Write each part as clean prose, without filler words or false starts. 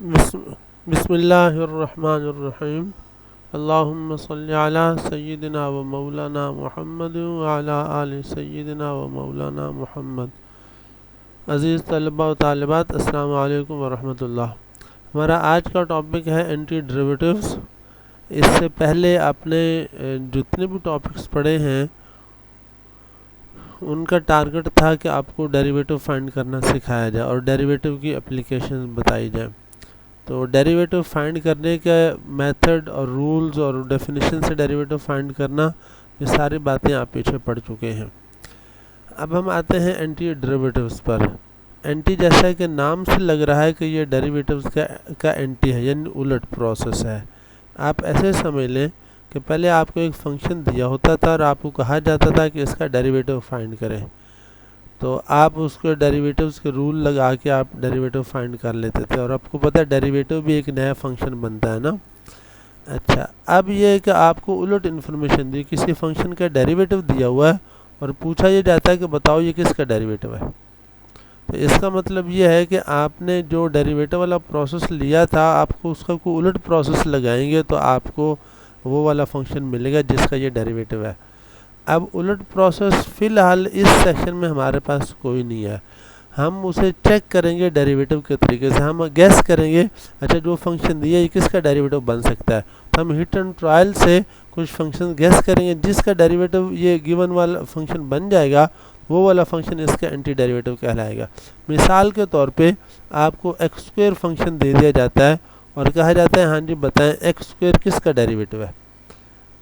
बिस्मिल्लाहिर्रहमानिर्रहीम। अल्लाहुम्मा सल्ली अला सय्यिदिना व मौलाना मुहम्मद व अला आलि सय्यिदिना व मौलाना मुहम्मद। अज़ीज़ तलबा व तालिबात, अस्सलामु अलैकुम व रहमतुल्लाह। हमारा आज का टॉपिक है एंटी डेरिवेटिव्स। इससे पहले आपने जितने भी टॉपिक्स पढ़े हैं उनका टारगेट था कि आपको डेरिवेटिव फाइंड करना सिखाया जाए और डेरिवेटिव की एप्लीकेशन बताई जाए। तो डेरिवेटिव फाइंड करने के मेथड और रूल्स और डेफिनेशन से डेरिवेटिव फाइंड करना, ये सारी बातें आप पीछे पढ़ चुके हैं। अब हम आते हैं एंटी डेरिवेटिव्स पर। एंटी जैसा कि नाम से लग रहा है कि ये डेरिवेटिव्स का एंटी है, यानी उलट प्रोसेस है। आप ऐसे समझ लें कि पहले आपको एक फंक्शन दिया होता था और आपको कहा जाता था कि इसका डेरिवेटिव फाइंड करें, तो आप उसके डेरिवेटिव्स के रूल लगा के आप डेरिवेटिव फाइंड कर लेते थे। और आपको पता है डेरिवेटिव भी एक नया फंक्शन बनता है ना। अच्छा, अब ये है कि आपको उलट इन्फॉर्मेशन दी, किसी फंक्शन का डेरिवेटिव दिया हुआ है और पूछा ये जाता है कि बताओ ये किसका डेरिवेटिव है। तो इसका मतलब ये है कि आपने जो डेरिवेटिव वाला प्रोसेस लिया था, आपको उसका कोई उलट प्रोसेस लगाएंगे तो आपको वो वाला फंक्शन मिलेगा जिसका ये डेरिवेटिव है। अब उलट प्रोसेस फ़िलहाल इस सेक्शन में हमारे पास कोई नहीं है। हम उसे चेक करेंगे डेरिवेटिव के तरीके से। हम गैस करेंगे, अच्छा जो फंक्शन दिया ये किसका डेरिवेटिव बन सकता है। तो हम हिट एंड ट्रायल से कुछ फंक्शन गैस करेंगे, जिसका डेरिवेटिव ये गिवन वाला फंक्शन बन जाएगा वो वाला फंक्शन इसका एंटी डेरिवेटिव कहलाएगा। मिसाल के तौर पे आपको एक्स स्क्वायर फंक्शन दे दिया जाता है और कहा जाता है हाँ जी बताएं एक्स स्क्वायर किसका डेरिवेटिव है।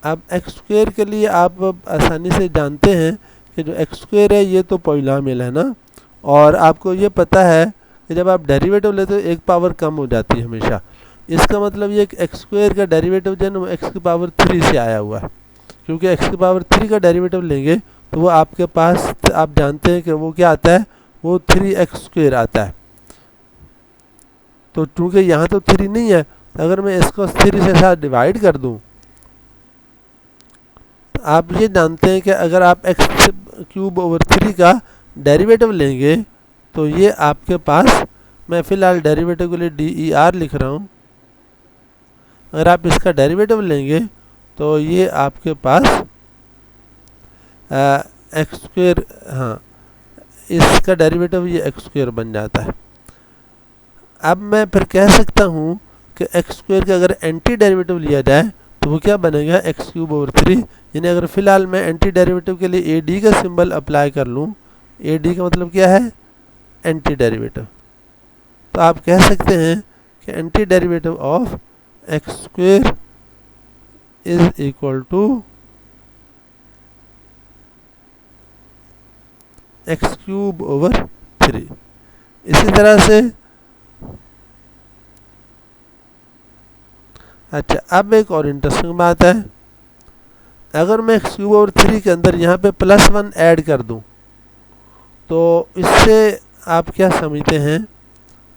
अब एक्स स्क्वायर के लिए आप आसानी से जानते हैं कि जो एक्स स्क्वायर है ये तो पॉलिनोमियल है ना, और आपको ये पता है कि जब आप डेरिवेटिव लेते हो एक पावर कम हो जाती है हमेशा। इसका मतलब ये कि एक्स स्क्वायर का डेरिवेटिव जो है ना एक्स की पावर 3 से आया हुआ है, क्योंकि एक्स की पावर 3 का डेरिवेटिव लेंगे तो वो आपके पास, आप जानते हैं कि वो क्या आता है, वो 3x स्क्वायर आता है। तो चूँकि यहाँ तो 3 नहीं है, तो अगर मैं इसको 3 से साथ डिवाइड कर दूँ, आप ये जानते हैं कि अगर आप एक्स क्यूब ओवर 3 का डेरिवेटिव लेंगे तो ये आपके पास, मैं फ़िलहाल डेरिवेटिव के लिए DER लिख रहा हूँ, अगर आप इसका डेरिवेटिव लेंगे तो ये आपके पास एक्स स्क्वायर, हाँ इसका डेरिवेटिव ये एक्स स्क्वायर बन जाता है। अब मैं फिर कह सकता हूँ कि एक्स स्क्वायर का अगर एंटी डेरिवेटिव लिया जाए तो वो क्या बनेगा, एक्स क्यूब ओवर 3। यानी अगर फ़िलहाल मैं एंटी डेरिवेटिव के लिए AD का सिंबल अप्लाई कर लूँ, AD का मतलब क्या है, एंटी डेरिवेटिव, तो आप कह सकते हैं कि anti derivative of x square is equal to x cube over 3। इसी तरह से अच्छा, अब एक और इंटरेस्टिंग बात है, अगर मैं एक्स क्यूब ओवर 3 के अंदर यहाँ पे +1 ऐड कर दूँ तो इससे आप क्या समझते हैं,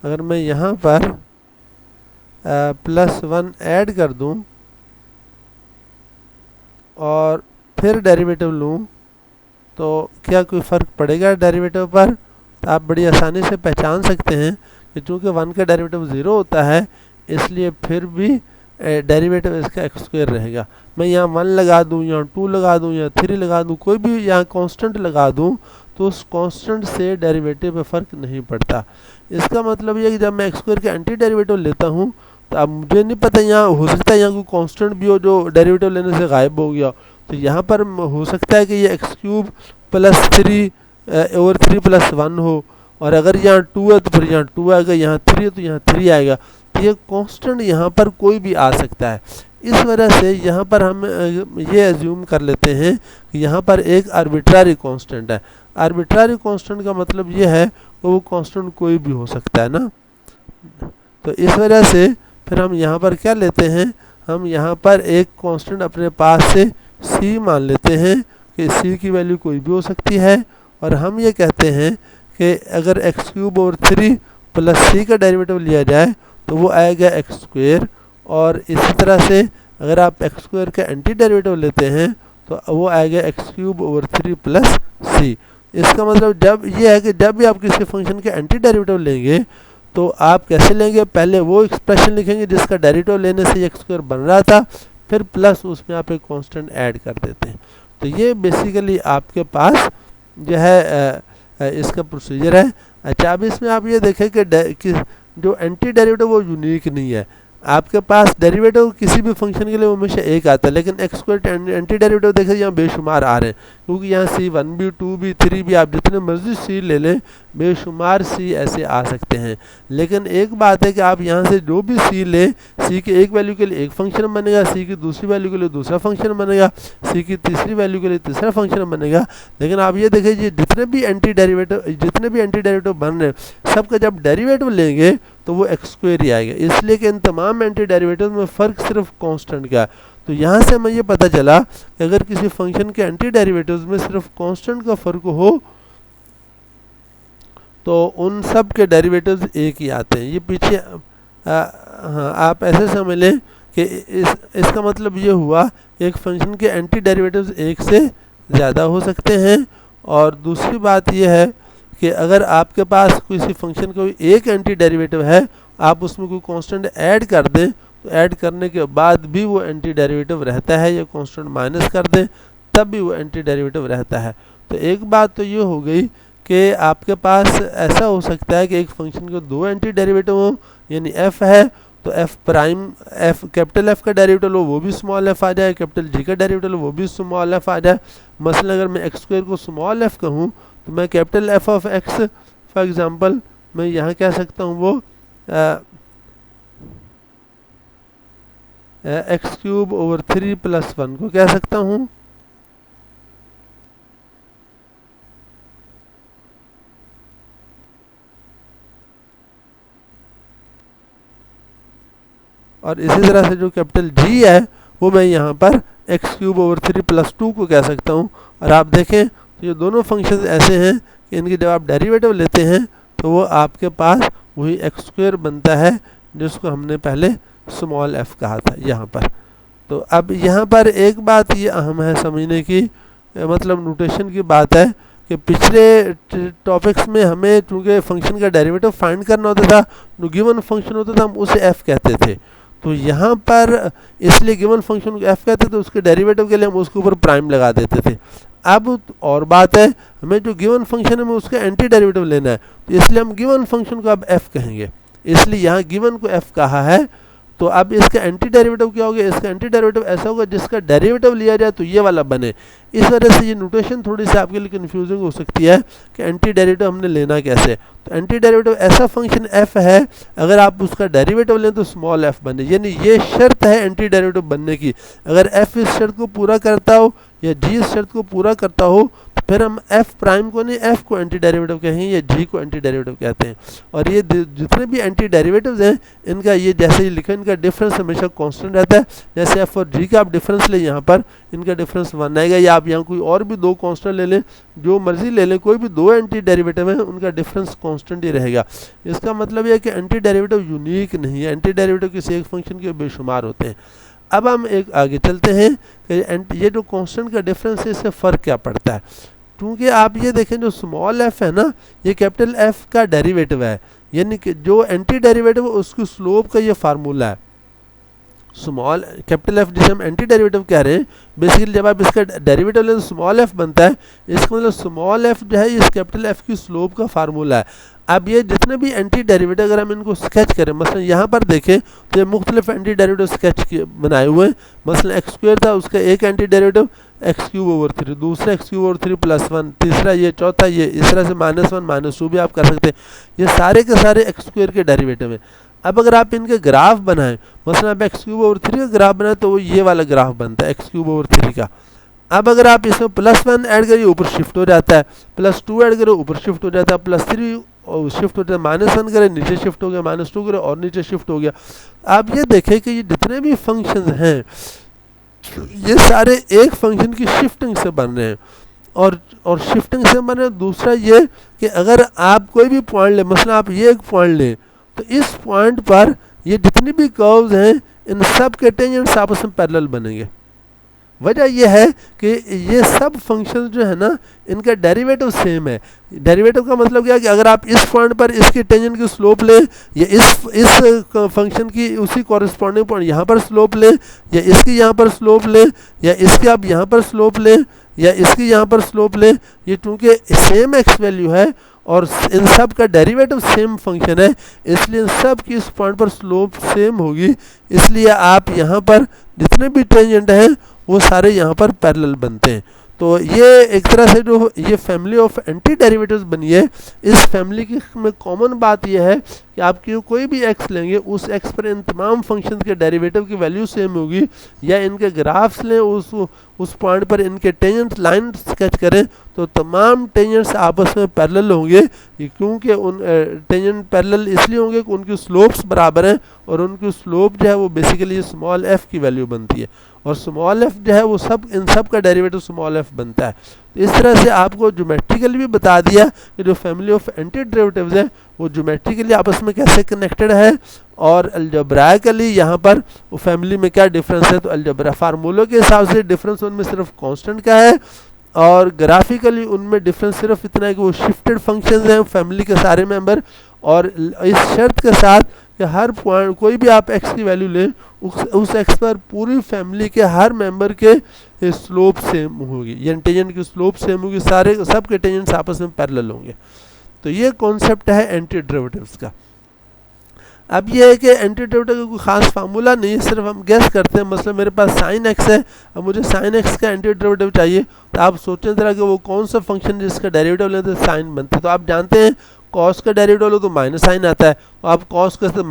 अगर मैं यहाँ पर +1 ऐड कर दूँ और फिर डेरिवेटिव लूँ तो क्या कोई फ़र्क पड़ेगा डेरिवेटिव पर। तो आप बड़ी आसानी से पहचान सकते हैं कि चूँकि 1 का डेरिवेटिव 0 होता है, इसलिए फिर भी डेरिवेटिव इसका एक्स स्क्वायर रहेगा। मैं यहाँ 1 लगा दूँ, यहाँ 2 लगा दूँ, यहाँ 3 लगा दूँ, कोई भी यहाँ कांस्टेंट लगा दूँ तो उस कांस्टेंट से डेरिवेटिव में फ़र्क नहीं पड़ता। इसका मतलब ये कि जब मैं एक्स स्क्वायर का एंटी डेरिवेटिव लेता हूँ तो अब मुझे नहीं पता, यहाँ हो सकता है यहाँ कोई कांस्टेंट भी हो जो डेरिवेटिव लेने से गायब हो गया। तो यहाँ पर हो सकता है कि ये एक्स क्यूब +3 ओवर 3 +1 हो, और अगर यहाँ 2 है तो फिर यहाँ 2 आएगा, यहाँ 3 है तो यहाँ 3 आएगा। तो ये कांस्टेंट यहाँ पर कोई भी आ सकता है। इस वजह से यहाँ पर हम ये एज्यूम कर लेते हैं कि यहाँ पर एक आर्बिट्ररी कांस्टेंट है। आर्बिट्ररी कांस्टेंट का मतलब ये है कि वो कांस्टेंट कोई भी हो सकता है ना। तो इस वजह से फिर हम यहाँ पर क्या लेते हैं, हम यहाँ पर एक कांस्टेंट अपने पास से C मान लेते हैं कि C की वैल्यू कोई भी हो सकती है, और हम ये कहते हैं कि अगर एक्स क्यूब ओवर 3 + C का डेरिवेटिव लिया जाए तो वो आएगा एक्स स्क्वायर। और इसी तरह से अगर आप एक्स स्क्वायर का एंटी डेरिवेटिव लेते हैं तो वो आएगा एक्स क्यूब ओवर 3 + C। इसका मतलब जब ये है कि जब भी आप किसी फंक्शन के एंटी डेरिवेटिव लेंगे तो आप कैसे लेंगे, पहले वो एक्सप्रेशन लिखेंगे जिसका डेरिवेटिव लेने से एक्स स्क्वायर बन रहा था, फिर प्लस उसमें आप एक कांस्टेंट ऐड कर देते हैं। तो ये बेसिकली आपके पास जो है इसका प्रोसीजर है। अच्छा, अब इसमें आप ये देखें कि जो एंटी डेरिवेटिव वो यूनिक नहीं है। आपके पास डेरिवेटिव किसी भी फंक्शन के लिए हमेशा एक आता है, लेकिन एक्स स्क्वायर एंटी डेरिवेटिव देखें यहाँ बेशुमार आ रहे हैं, क्योंकि यहाँ सी 1 भी 2 भी 3 भी आप जितने मर्जी सी ले लें, बेशुमार सी ऐसे आ सकते हैं। लेकिन एक बात है कि आप यहाँ से जो भी सी लें, सी की एक वैल्यू के लिए एक फंक्शन बनेगा, सी की दूसरी वैल्यू के लिए दूसरा फंक्शन बनेगा, सी की तीसरी वैल्यू के लिए तीसरा फंक्शन बनेगा। लेकिन आप ये देखिए जितने भी एंटी डेरिवेटिव बन रहे हैं, सबका जब डेरिवेटिव लेंगे तो वो एक्स स्क्वायर ही आएगा। इसलिए कि इन तमाम एंटी डेरिवेटिव में फ़र्क सिर्फ कांस्टेंट का है। तो यहाँ से हमें ये पता चला कि अगर किसी फंक्शन के एंटी डेरिवेटिव्स में सिर्फ कांस्टेंट का फ़र्क हो तो उन सब के डेरिवेटिव्स एक ही आते हैं। ये पीछे हाँ, आप ऐसे समझ लें कि इसका मतलब ये हुआ एक फंक्शन के एंटी डेरिवेटिव्स एक से ज़्यादा हो सकते हैं। और दूसरी बात यह है कि अगर आपके पास किसी फंक्शन का एक एंटी डेरिवेटिव है, आप उसमें कोई कांस्टेंट ऐड कर दें, तो ऐड करने के बाद भी वो एंटी डेरिवेटिव रहता है, या कांस्टेंट माइनस कर दें तब भी वो एंटी डेरिवेटिव रहता है। तो एक बात तो ये हो गई कि आपके पास ऐसा हो सकता है कि एक फंक्शन के दो एंटी डेरिवेटिव हो, यानी एफ है तो एफ कैपिटल एफ का डेरिवेटिव लो वो भी स्मॉल एफ आ जाए, कैपिटल जी का डेरिवेटिव लो वो भी स्मॉल एफ आ जाए। मसलन अगर मैं एक्स स्क्वायर को स्मॉल एफ कहूँ तो मैं capital F of x for example मैं यहाँ कह सकता हूँ वो एक्स क्यूब ओवर 3 + 1 को कह सकता हूँ। और इसी तरह से जो कैपिटल जी है वो मैं यहाँ पर एक्स क्यूब ओवर 3 + 2 को कह सकता हूँ। और आप देखें तो ये दोनों फंक्शंस ऐसे हैं कि इनकी जब आप डेरिवेटिव लेते हैं तो वो आपके पास वही एक्स स्क्वायर बनता है जिसको हमने पहले स्मॉल एफ कहा था यहाँ पर। तो अब यहाँ पर एक बात ये अहम है समझने की, मतलब नोटेशन की बात है कि पिछले टॉपिक्स में हमें चूँकि फंक्शन का डेरिवेटिव फाइंड करना होता था, जो गिवन फंक्शन होता था हम उसे एफ कहते थे। तो यहाँ पर इसलिए गिवन फंक्शन को एफ कहते थे, उसके डेरिवेटिव के लिए हम उसके ऊपर प्राइम लगा देते थे। अब और बात है हमें जो गिवन फंक्शन है हमें उसका एंटी डेरिवेटिव लेना है, तो इसलिए हम गिवन फंक्शन को अब एफ कहेंगे। इसलिए यहाँ गिवन को एफ कहा है। तो अब इसका एंटी डेरिवेटिव क्या होगा, इसका एंटी डेरिवेटिव ऐसा होगा जिसका डेरिवेटिव लिया जाए तो ये वाला बने। इस वजह से ये नोटेशन थोड़ी सी आपके लिए कंफ्यूजिंग हो सकती है कि एंटी डेरिवेटिव हमने लेना कैसे। तो एंटी डेरिवेटिव ऐसा फंक्शन एफ है, अगर आप उसका डेरिवेटिव लें तो स्मॉल एफ बने, यानी ये शर्त है एंटी डेरिवेटिव बनने की। अगर एफ इस शर्त को पूरा करता हो या जी इस शर्त को पूरा करता हो तो फिर हम एफ प्राइम को नहीं एफ को एंटी डेरिवेटिव कहेंगे या जी को एंटी डेरिवेटिव कहते हैं। और ये जितने भी एंटी डेरिवेटिव्स हैं इनका ये जैसे ही लिखा इनका डिफरेंस हमेशा कांस्टेंट रहता है। जैसे एफ और जी का आप डिफरेंस लें यहाँ पर इनका डिफरेंस 1 आएगा, या आप यहाँ कोई और भी दो कांस्टेंट ले लें, जो मर्जी ले लें, कोई भी दो एंटी डेरिवेटिव हैं उनका डिफरेंस कांस्टेंट ही रहेगा। इसका मतलब यह है कि एंटी डेरिवेटिव यूनिक नहीं है, एंटी डेरिवेटिव किसी एक फंक्शन के बेशुमार होते हैं। अब हम एक आगे चलते हैं कि ये जो कांस्टेंट का डिफरेंस है इससे फ़र्क क्या पड़ता है। क्योंकि आप ये देखें जो स्मॉल एफ है ना, ये कैपिटल एफ का डेरिवेटिव है, यानी कि जो एंटी डेरिवेटिव है उसकी स्लोप का ये फार्मूला है। स्मॉल कैपिटल एफ जिसे हम एंटी डेरिवेटिव कह रहे हैं, बेसिकली जब आप इसका डेरिवेटिव लें तो स्मॉल एफ बनता है। इसका मतलब स्मॉल एफ जो है इस कैपिटल एफ की स्लोप का फार्मूला है। अब ये जितने भी एंटी डेरिवेटिव अगर हम इनको स्केच करें, मसलन यहाँ पर देखें तो ये मुख्तलिफ एंटी डेरिवेटिव स्केच बनाए हुए हैं। मसलन एक्स स्क्वायर था, उसका एक anti derivative x cube over 3, दूसरा एक्स क्यूब ओवर 3 + 1, तीसरा ये, चौथा ये, इस तरह से -1 -2 भी आप कर सकते हैं। ये सारे के सारे एक्स स्क्वायर के डेरिवेटिव हैं। अब अगर आप इनके ग्राफ बनाएं, मसलन आप एक्स क्यूब ओवर 3 का ग्राफ बनाएं तो वो ये वाला ग्राफ बनता है एक्स क्यूब ओवर 3 का। अब अगर आप इसमें +1 ऐड करिए ऊपर शिफ्ट हो जाता है, +2 ऐड करें ऊपर शिफ्ट हो जाता है, +3 शिफ्ट हो जाता है, -1 करें नीचे शिफ्ट हो गया, -2 करें और नीचे शिफ्ट हो गया। आप ये देखें कि ये जितने भी फंक्शन हैं ये सारे एक फंक्शन की शिफ्टिंग से बन रहे हैं। और शिफ्टिंग से बन रहे हैं। दूसरा ये कि अगर आप कोई भी पॉइंट लें, मसलन आप ये एक पॉइंट लें तो इस पॉइंट पर ये जितनी भी कर्व्स हैं इन सब के टेंजेंट्स आपस में पैरेलल बनेंगे। वजह यह है कि ये सब फंक्शन जो है ना इनका डेरिवेटिव सेम है। डेरिवेटिव का मतलब क्या है कि अगर आप इस पॉइंट पर इसकी टेंजेंट की स्लोप लें या इस फंक्शन की उसी कॉरेस्पॉन्डिंग पॉइंट यहाँ पर स्लोप लें या इसकी यहाँ पर स्लोप लें या इसकी आप यहाँ पर स्लोप लें या इसकी यहाँ पर स्लोप लें, ये चूँकि सेम एक्स वैल्यू है और इन सब का डेरिवेटिव सेम फंक्शन है, इसलिए इन सब की इस पॉइंट पर स्लोप सेम होगी। इसलिए आप यहाँ पर जितने भी टेंजेंट हैं वो सारे यहाँ पर पैरेलल बनते हैं। तो ये एक तरह से जो ये फैमिली ऑफ एंटी डेरिवेटिव्स बनी है, इस फैमिली की में कॉमन बात यह है कि आप कोई भी एक्स लेंगे उस एक्स पर इन तमाम फंक्शन के डेरिवेटिव की वैल्यू सेम होगी, या इनके ग्राफ्स लें उस पॉइंट पर इनके टेंजेंट लाइन स्केच करें तो तमाम टेंजेंट्स आपस में पैरेलल होंगे, क्योंकि उन टेंजेंट पैरेलल इसलिए होंगे कि उनकी स्लोप्स बराबर हैं और उनकी स्लोप जो है वो बेसिकली स्मॉल एफ की वैल्यू बनती है और स्मॉल एफ जो है वो सब इन सब का डेरिवेटिव स्मॉल एफ बनता है। तो इस तरह से आपको ज्योमेट्रिकली भी बता दिया कि जो फैमिली ऑफ एंटी डेरिवेटिव्स है वो ज्योमेट्रिकली आपस में कैसे कनेक्टेड है और अलजेब्राइकली यहाँ पर वो फैमिली में क्या डिफरेंस है। तो अलजेब्रा फार्मूलों के हिसाब से डिफरेंस उनमें सिर्फ कांस्टेंट का है और ग्राफिकली उनमें डिफरेंस सिर्फ इतना है कि वो शिफ्टेड फंक्शंस हैं फैमिली के सारे मेंबर, और इस शर्त के साथ कि हर पॉइंट कोई भी आप एक्स की वैल्यू लें उस एक्स पर पूरी फैमिली के हर मेंबर के स्लोप सेम होगी, यानी टेंजेंट की स्लोप सेम होगी, सारे सब के टेंजेंट्स आपस में पैरेलल होंगे। तो ये कॉन्सेप्ट है एंटी डेरिवेटिव्स का। अब ये है कि एंटी डेरिवेटिव का कोई खास फार्मूला नहीं है, सिर्फ हम गेस करते हैं। मतलब मेरे पास साइन एक्स है, अब मुझे साइन एक्स का एंटी डेरिवेटिव चाहिए, तो आप सोचें जरा कि वो कौन सा फंक्शन जिसका डेरिवेटिव लेते हैं साइन बनता है। तो आप जानते हैं कॉस का डेरिवेटिव लो तो माइनस साइन आता है, तो आप कॉस का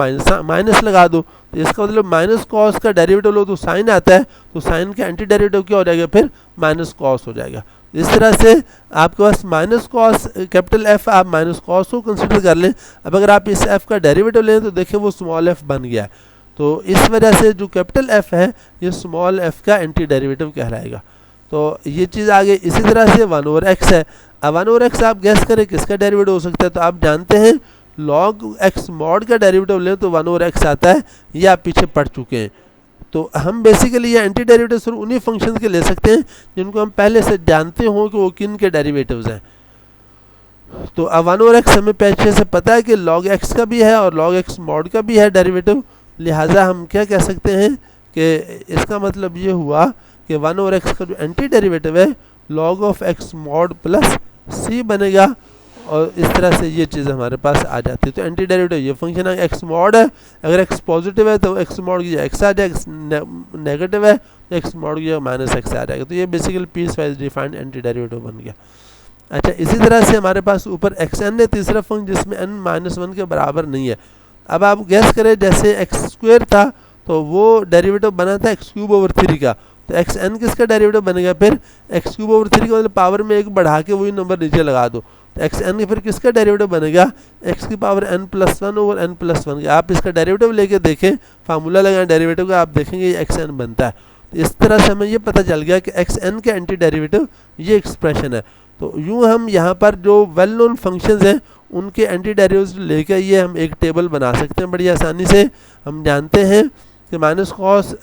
माइनस लगा दो, तो इसका मतलब माइनस कॉस का डेरिवेटिव लो तो साइन आता है, तो साइन का एंटी डेरिवेटिव क्या हो जाएगा, फिर माइनस कॉस हो जाएगा। इस तरह से आपके पास माइनस कॉस कैपिटल एफ, आप माइनस कॉस को कंसिडर कर लें। अब अगर आप इस एफ का डेरिवेटिव लें तो देखिए वो स्मॉल एफ बन गया है, तो इस वजह से जो कैपिटल एफ है ये स्मॉल एफ का एंटी डेरिवेटिव कहलाएगा। तो ये चीज़ आगे इसी तरह से 1/x है। अब 1/x आप गैस करें किसका डेरिवेटिव हो सकता है, तो आप जानते हैं log x मॉड का डेरिवेटिव लें तो 1/x आता है, ये आप पीछे पढ़ चुके हैं। तो हम बेसिकली ये एंटी डेरिवेटिव सिर्फ उन्हीं फंक्शंस के ले सकते हैं जिनको हम पहले से जानते हों कि वो किन के डेरिवेटिव्स हैं। तो अब 1/x हमें पहले से पता है कि log x का भी है और log x मॉड का भी है डेरिवेटिव, लिहाजा हम क्या कह सकते हैं कि इसका मतलब ये हुआ कि 1/x का जो एंटी डेरिवेटिव है log of x mod plus c बनेगा, और इस तरह से ये चीज़ हमारे पास आ जाती है। तो एंटी डेरिवेटिव ये फंक्शन है, x मॉड है, अगर x पॉजिटिव है तो x मॉड की जगह x आ जाएगा, x नेगेटिव है तो x मॉड की जगह माइनस x आ जाएगा। तो ये basically piecewise defined anti derivative बन गया। अच्छा, इसी तरह से हमारे पास ऊपर xn है तीसरा फंक्शन जिसमें n-1 के बराबर नहीं है। अब आप गैस करें जैसे x² था तो वो डेरिवेटिव बना था x³/3 का, तो xn किसका डेरिवेटिव बनेगा, फिर x³/3 का मतलब पावर में एक बढ़ा के वही नंबर नीचे लगा दो, तो xn फिर किसका डेरिवेटिव बनेगा, x⁻n+1/n+1 का। आप इसका डेरिवेटिव लेके देखें, फार्मूला लगाएं डेरिवेटिव का, आप देखेंगे ये xn बनता है। तो इस तरह से हमें ये पता चल गया कि xn के एंटी डेरिवेटिव ये एक्सप्रेशन है। तो यूँ हम यहाँ पर जो वेल नोन फंक्शंस हैं उनके एंटी डेरिवेटिव लेकर ये हम एक टेबल बना सकते हैं बड़ी आसानी से। हम जानते हैं कि माइनस कॉस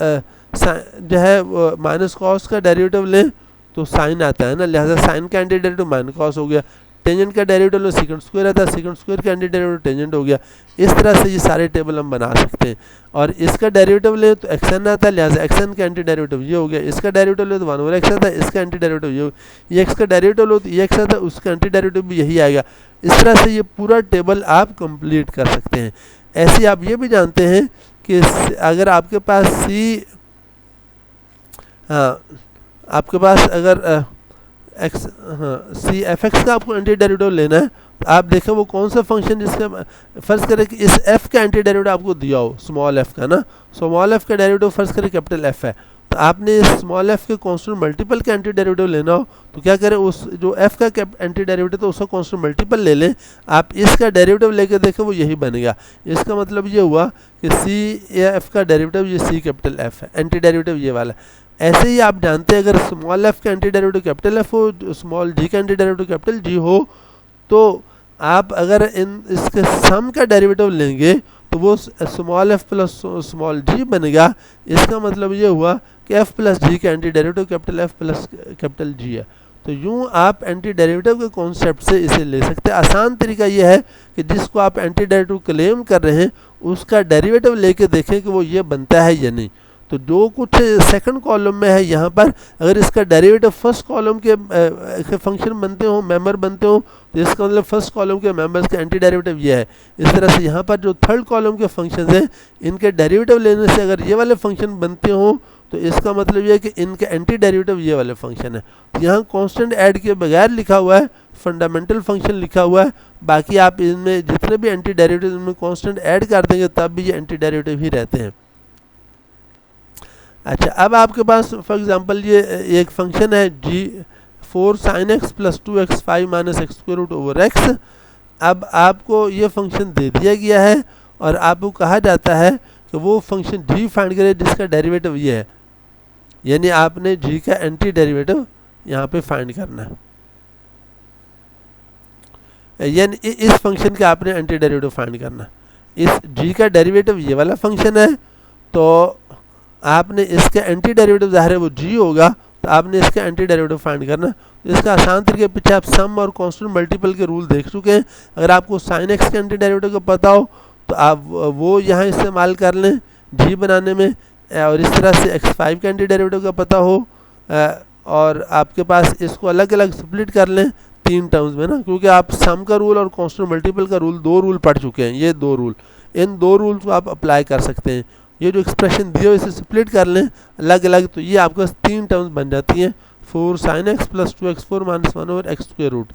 जो है माइनस कॉस का डेरिवेटिव लें तो साइन आता है ना, लिहाजा साइन का एंटी डेरिवेटिव माइनस कॉस हो गया। टेंजेंट का डेरिवेटिव लो सेकंड स्क्वायर आता है, सेकंड स्क्वायर का एंटी डेरिवेटिव टेंजेंट हो गया। इस तरह से ये सारे टेबल हम बना सकते हैं। और इसका डेरिवेटिव ले तो xn आता है, लिहाजा xn का एंटी डेरिवेटिव ये हो गया। इसका डेरिवेटिव ले तो 1/x आता है, इसका एंटी डेरिवेटिव ये x का डेरिवेटिव लो तो ये x आता है, उसका एंटी डेरिवेटिव भी यही आएगा। इस तरह से ये पूरा टेबल आप कंप्लीट कर सकते हैं। ऐसे आप ये भी जानते हैं कि अगर आपके पास आपके पास अगर c(f(x) का आपको एंटी डेरिवेटिव लेना है, तो आप देखें वो कौन सा फंक्शन जिसका फर्ज करें कि इस f का एंटी डेरिवेटिव आपको दिया हो, स्मॉल f का ना, स्मॉल f का डेरिवेटिव फर्ज करें कैपिटल F है, तो आपने इस स्मॉल f के कांस्टेंट मल्टीपल का एंटी डेरिवेटिव लेना हो तो क्या करें, उस जो f का एंटी डेरिवेटिव तो उसका कांस्टेंट मल्टीपल ले लें। आप इसका डेरिवेटिव लेकर देखें वो यही बनेगा। इसका मतलब ये हुआ कि c या f का डेरिवेटिव ये c कैपिटल F है, एंटी डेरिवेटिव ये वाला। ऐसे ही आप जानते हैं अगर स्मॉल f का एंटी डेरिवेटिव कैपिटल F हो, स्मॉल g का एंटी डेरिवेटिव कैपिटल G हो, तो आप अगर इसके सम का डेरिवेटिव लेंगे तो वो small f plus small g बनेगा। इसका मतलब ये हुआ कि कि एफ प्लस जी का anti derivative capital F plus capital G है। तो यूँ आप एंटी डेरिवेटिव के कॉन्सेप्ट से इसे ले सकते हैं। आसान तरीका यह है कि जिसको आप एंटी डेरिवेटिव क्लेम कर रहे हैं उसका डेरिवेटिव लेके देखें कि वो ये बनता है या नहीं। तो जो कुछ सेकंड कॉलम में है यहाँ पर, अगर इसका डेरिवेटिव फर्स्ट कॉलम के फंक्शन बनते हो, मेंबर बनते हो, तो इसका मतलब फर्स्ट कॉलम के मेंबर्स का एंटी डेरिवेटिव ये है। इस तरह से यहाँ पर जो थर्ड कॉलम के फंक्शन हैं इनके डेरिवेटिव लेने से अगर ये वाले फंक्शन बनते हो तो इसका मतलब ये है कि इनके एंटी डेरिवेटिव ये वाले फंक्शन है। तो यहाँ कांस्टेंट ऐड के बगैर लिखा हुआ है, फंडामेंटल फंक्शन लिखा हुआ है, बाकी आप इनमें जितने भी एंटी डेरिवेटिव इनमें कांस्टेंट ऐड कर देंगे तब भी ये एंटी डेरिवेटिव ही रहते हैं। अच्छा, अब आपके पास फॉर एग्जांपल ये एक फंक्शन है g 4 sin x plus 2x 5 minus x square root over x. अब आपको ये फंक्शन दे दिया गया है और आपको कहा जाता है कि वो फंक्शन जी फाइंड करे जिसका डेरिवेटिव ये है, यानी आपने जी का एंटी डेरिवेटिव यहाँ पे फाइंड करना है, यानी इस फंक्शन का आपने एंटी डेरिवेटिव फाइंड करना। इस जी का डेरिवेटिव ये वाला फंक्शन है तो आपने इसका एंटी डेरिवेटिव ज़ाहिर है वो जी होगा, तो आपने इसका एंटी डेरिवेटिव फाइंड करना। तो इसका आसान तरीके पीछे आप सम और कांस्टेंट मल्टीपल के रूल देख चुके हैं। अगर आपको साइन एक्स के एंटी डेरिवेटिव का पता हो तो आप वो यहाँ इस्तेमाल कर लें जी बनाने में, और इस तरह से x5 का एंटी डेरिवेटिव का पता हो और आपके पास इसको अलग अलग स्प्लिट कर लें 3 टर्म्स में ना, क्योंकि आप सम का रूल और कांस्टेंट मल्टीपल का रूल 2 रूल पढ़ चुके हैं। ये 2 रूल, इन 2 रूल्स को आप अप्लाई कर सकते हैं। ये जो एक्सप्रेशन दिए हो इसे स्प्लिट कर लें अलग अलग, तो ये आपके पास 3 टर्म्स बन जाती हैं 4 sin x plus 2x 4 minus 1 over x square root.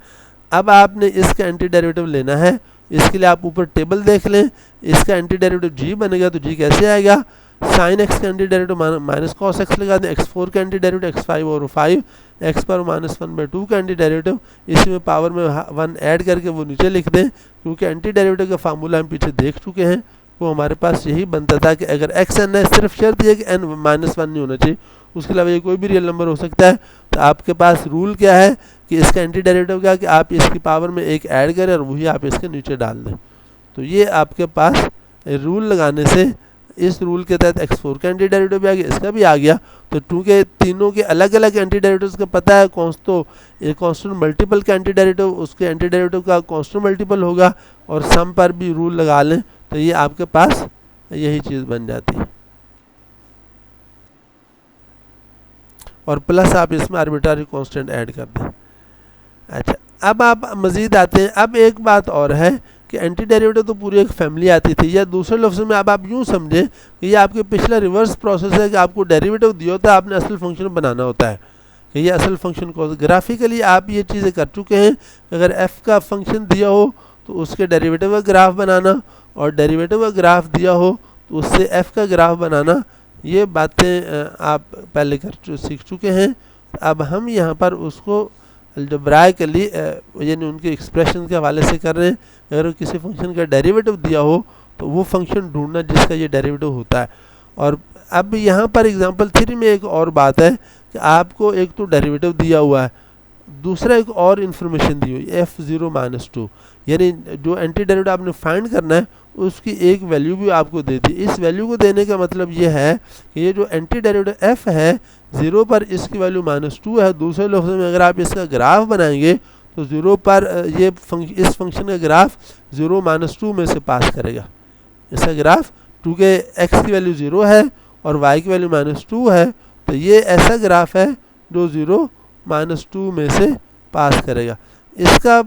अब आपने इसका एंटी डेरिवेटिव लेना है, इसके लिए आप ऊपर टेबल देख लें। इसका एंटी डेरिवेटिव जी बनेगा तो जी कैसे आएगा, साइन एक्स का anti derivative minus cos x लगा दें, x4 का anti derivative x5 over 5, x पर माइनस 1/2 का एंटी डेरिवेटिव, इसी में पावर में 1 ऐड करके वो नीचे लिख दें, क्योंकि एंटी डेरिवेटिव का फार्मूला हम पीछे देख चुके हैं। वो हमारे पास यही बनता था कि अगर एक्स एन है, सिर्फ शर्त यह कि एन -1 नहीं होना चाहिए, उसके अलावा ये कोई भी रियल नंबर हो सकता है। तो आपके पास रूल क्या है कि इसका एंटी डेरिवेटिव क्या है कि आप इसकी पावर में 1 ऐड करें और वही आप इसके नीचे डाल दें। तो ये आपके पास रूल लगाने से इस रूल के तहत x4 का एंटी डेरिवेटिव भी आ गया, इसका भी आ गया। तो चूँकि तीनों के अलग अलग एंटी डेरिवेटिव्स का पता है, कांस्टेंट मल्टीपल का एंटी डेरिवेटिव उसके एंटी डेरिवेटिव का कांस्टेंट मल्टीपल होगा, और सम पर भी रूल लगा लें तो ये आपके पास यही चीज़ बन जाती है। और प्लस आप इसमें आर्बिट्ररी कांस्टेंट ऐड कर दें। अच्छा, अब आप मज़ीद आते हैं। अब एक बात और है कि एंटी डेरिवेटिव तो पूरी एक फैमिली आती थी, या दूसरे लफ्ज़ में अब आप यूँ समझें कि ये आपके पिछला रिवर्स प्रोसेस है कि आपको डेरिवेटिव दिया होता है, आपने असल फंक्शन बनाना होता है कि ये असल फंक्शन को ग्राफिकली आप ये चीज़ें कर चुके हैं। अगर एफ़ का फंक्शन दिया हो तो उसके डेरिवेटिव का ग्राफ बनाना, और डेरिवेटिव का ग्राफ दिया हो तो उससे एफ़ का ग्राफ बनाना, ये बातें आप पहले सीख चुके हैं। अब हम यहाँ पर उसको अलजेब्राइकली यानी उनके एक्सप्रेशन के हवाले से कर रहे हैं। अगर किसी फंक्शन का डेरिवेटिव दिया हो तो वो फंक्शन ढूंढना जिसका ये डेरिवेटिव होता है। और अब यहाँ पर एग्जांपल 3 में एक और बात है कि आपको एक तो डेरिवेटिव दिया हुआ है, दूसरा एक और इन्फॉर्मेशन दी हुई f0-2, यानी जो एंटी डेरिवेटिव आपने फाइंड करना है उसकी एक वैल्यू भी आपको दे दी। इस वैल्यू को देने का मतलब ये है कि ये जो एंटी डेरिवेटिव f है 0 पर इसकी वैल्यू -2 है। दूसरे लफ्ज़ में अगर आप इसका ग्राफ बनाएंगे तो 0 पर इस फंक्शन का ग्राफ 0-2 में से पास करेगा। इसका ग्राफ क्योंकि x की वैल्यू 0 है और y की वैल्यू -2 है, तो ये ऐसा ग्राफ है जो 0-2 में से पास करेगा। इसका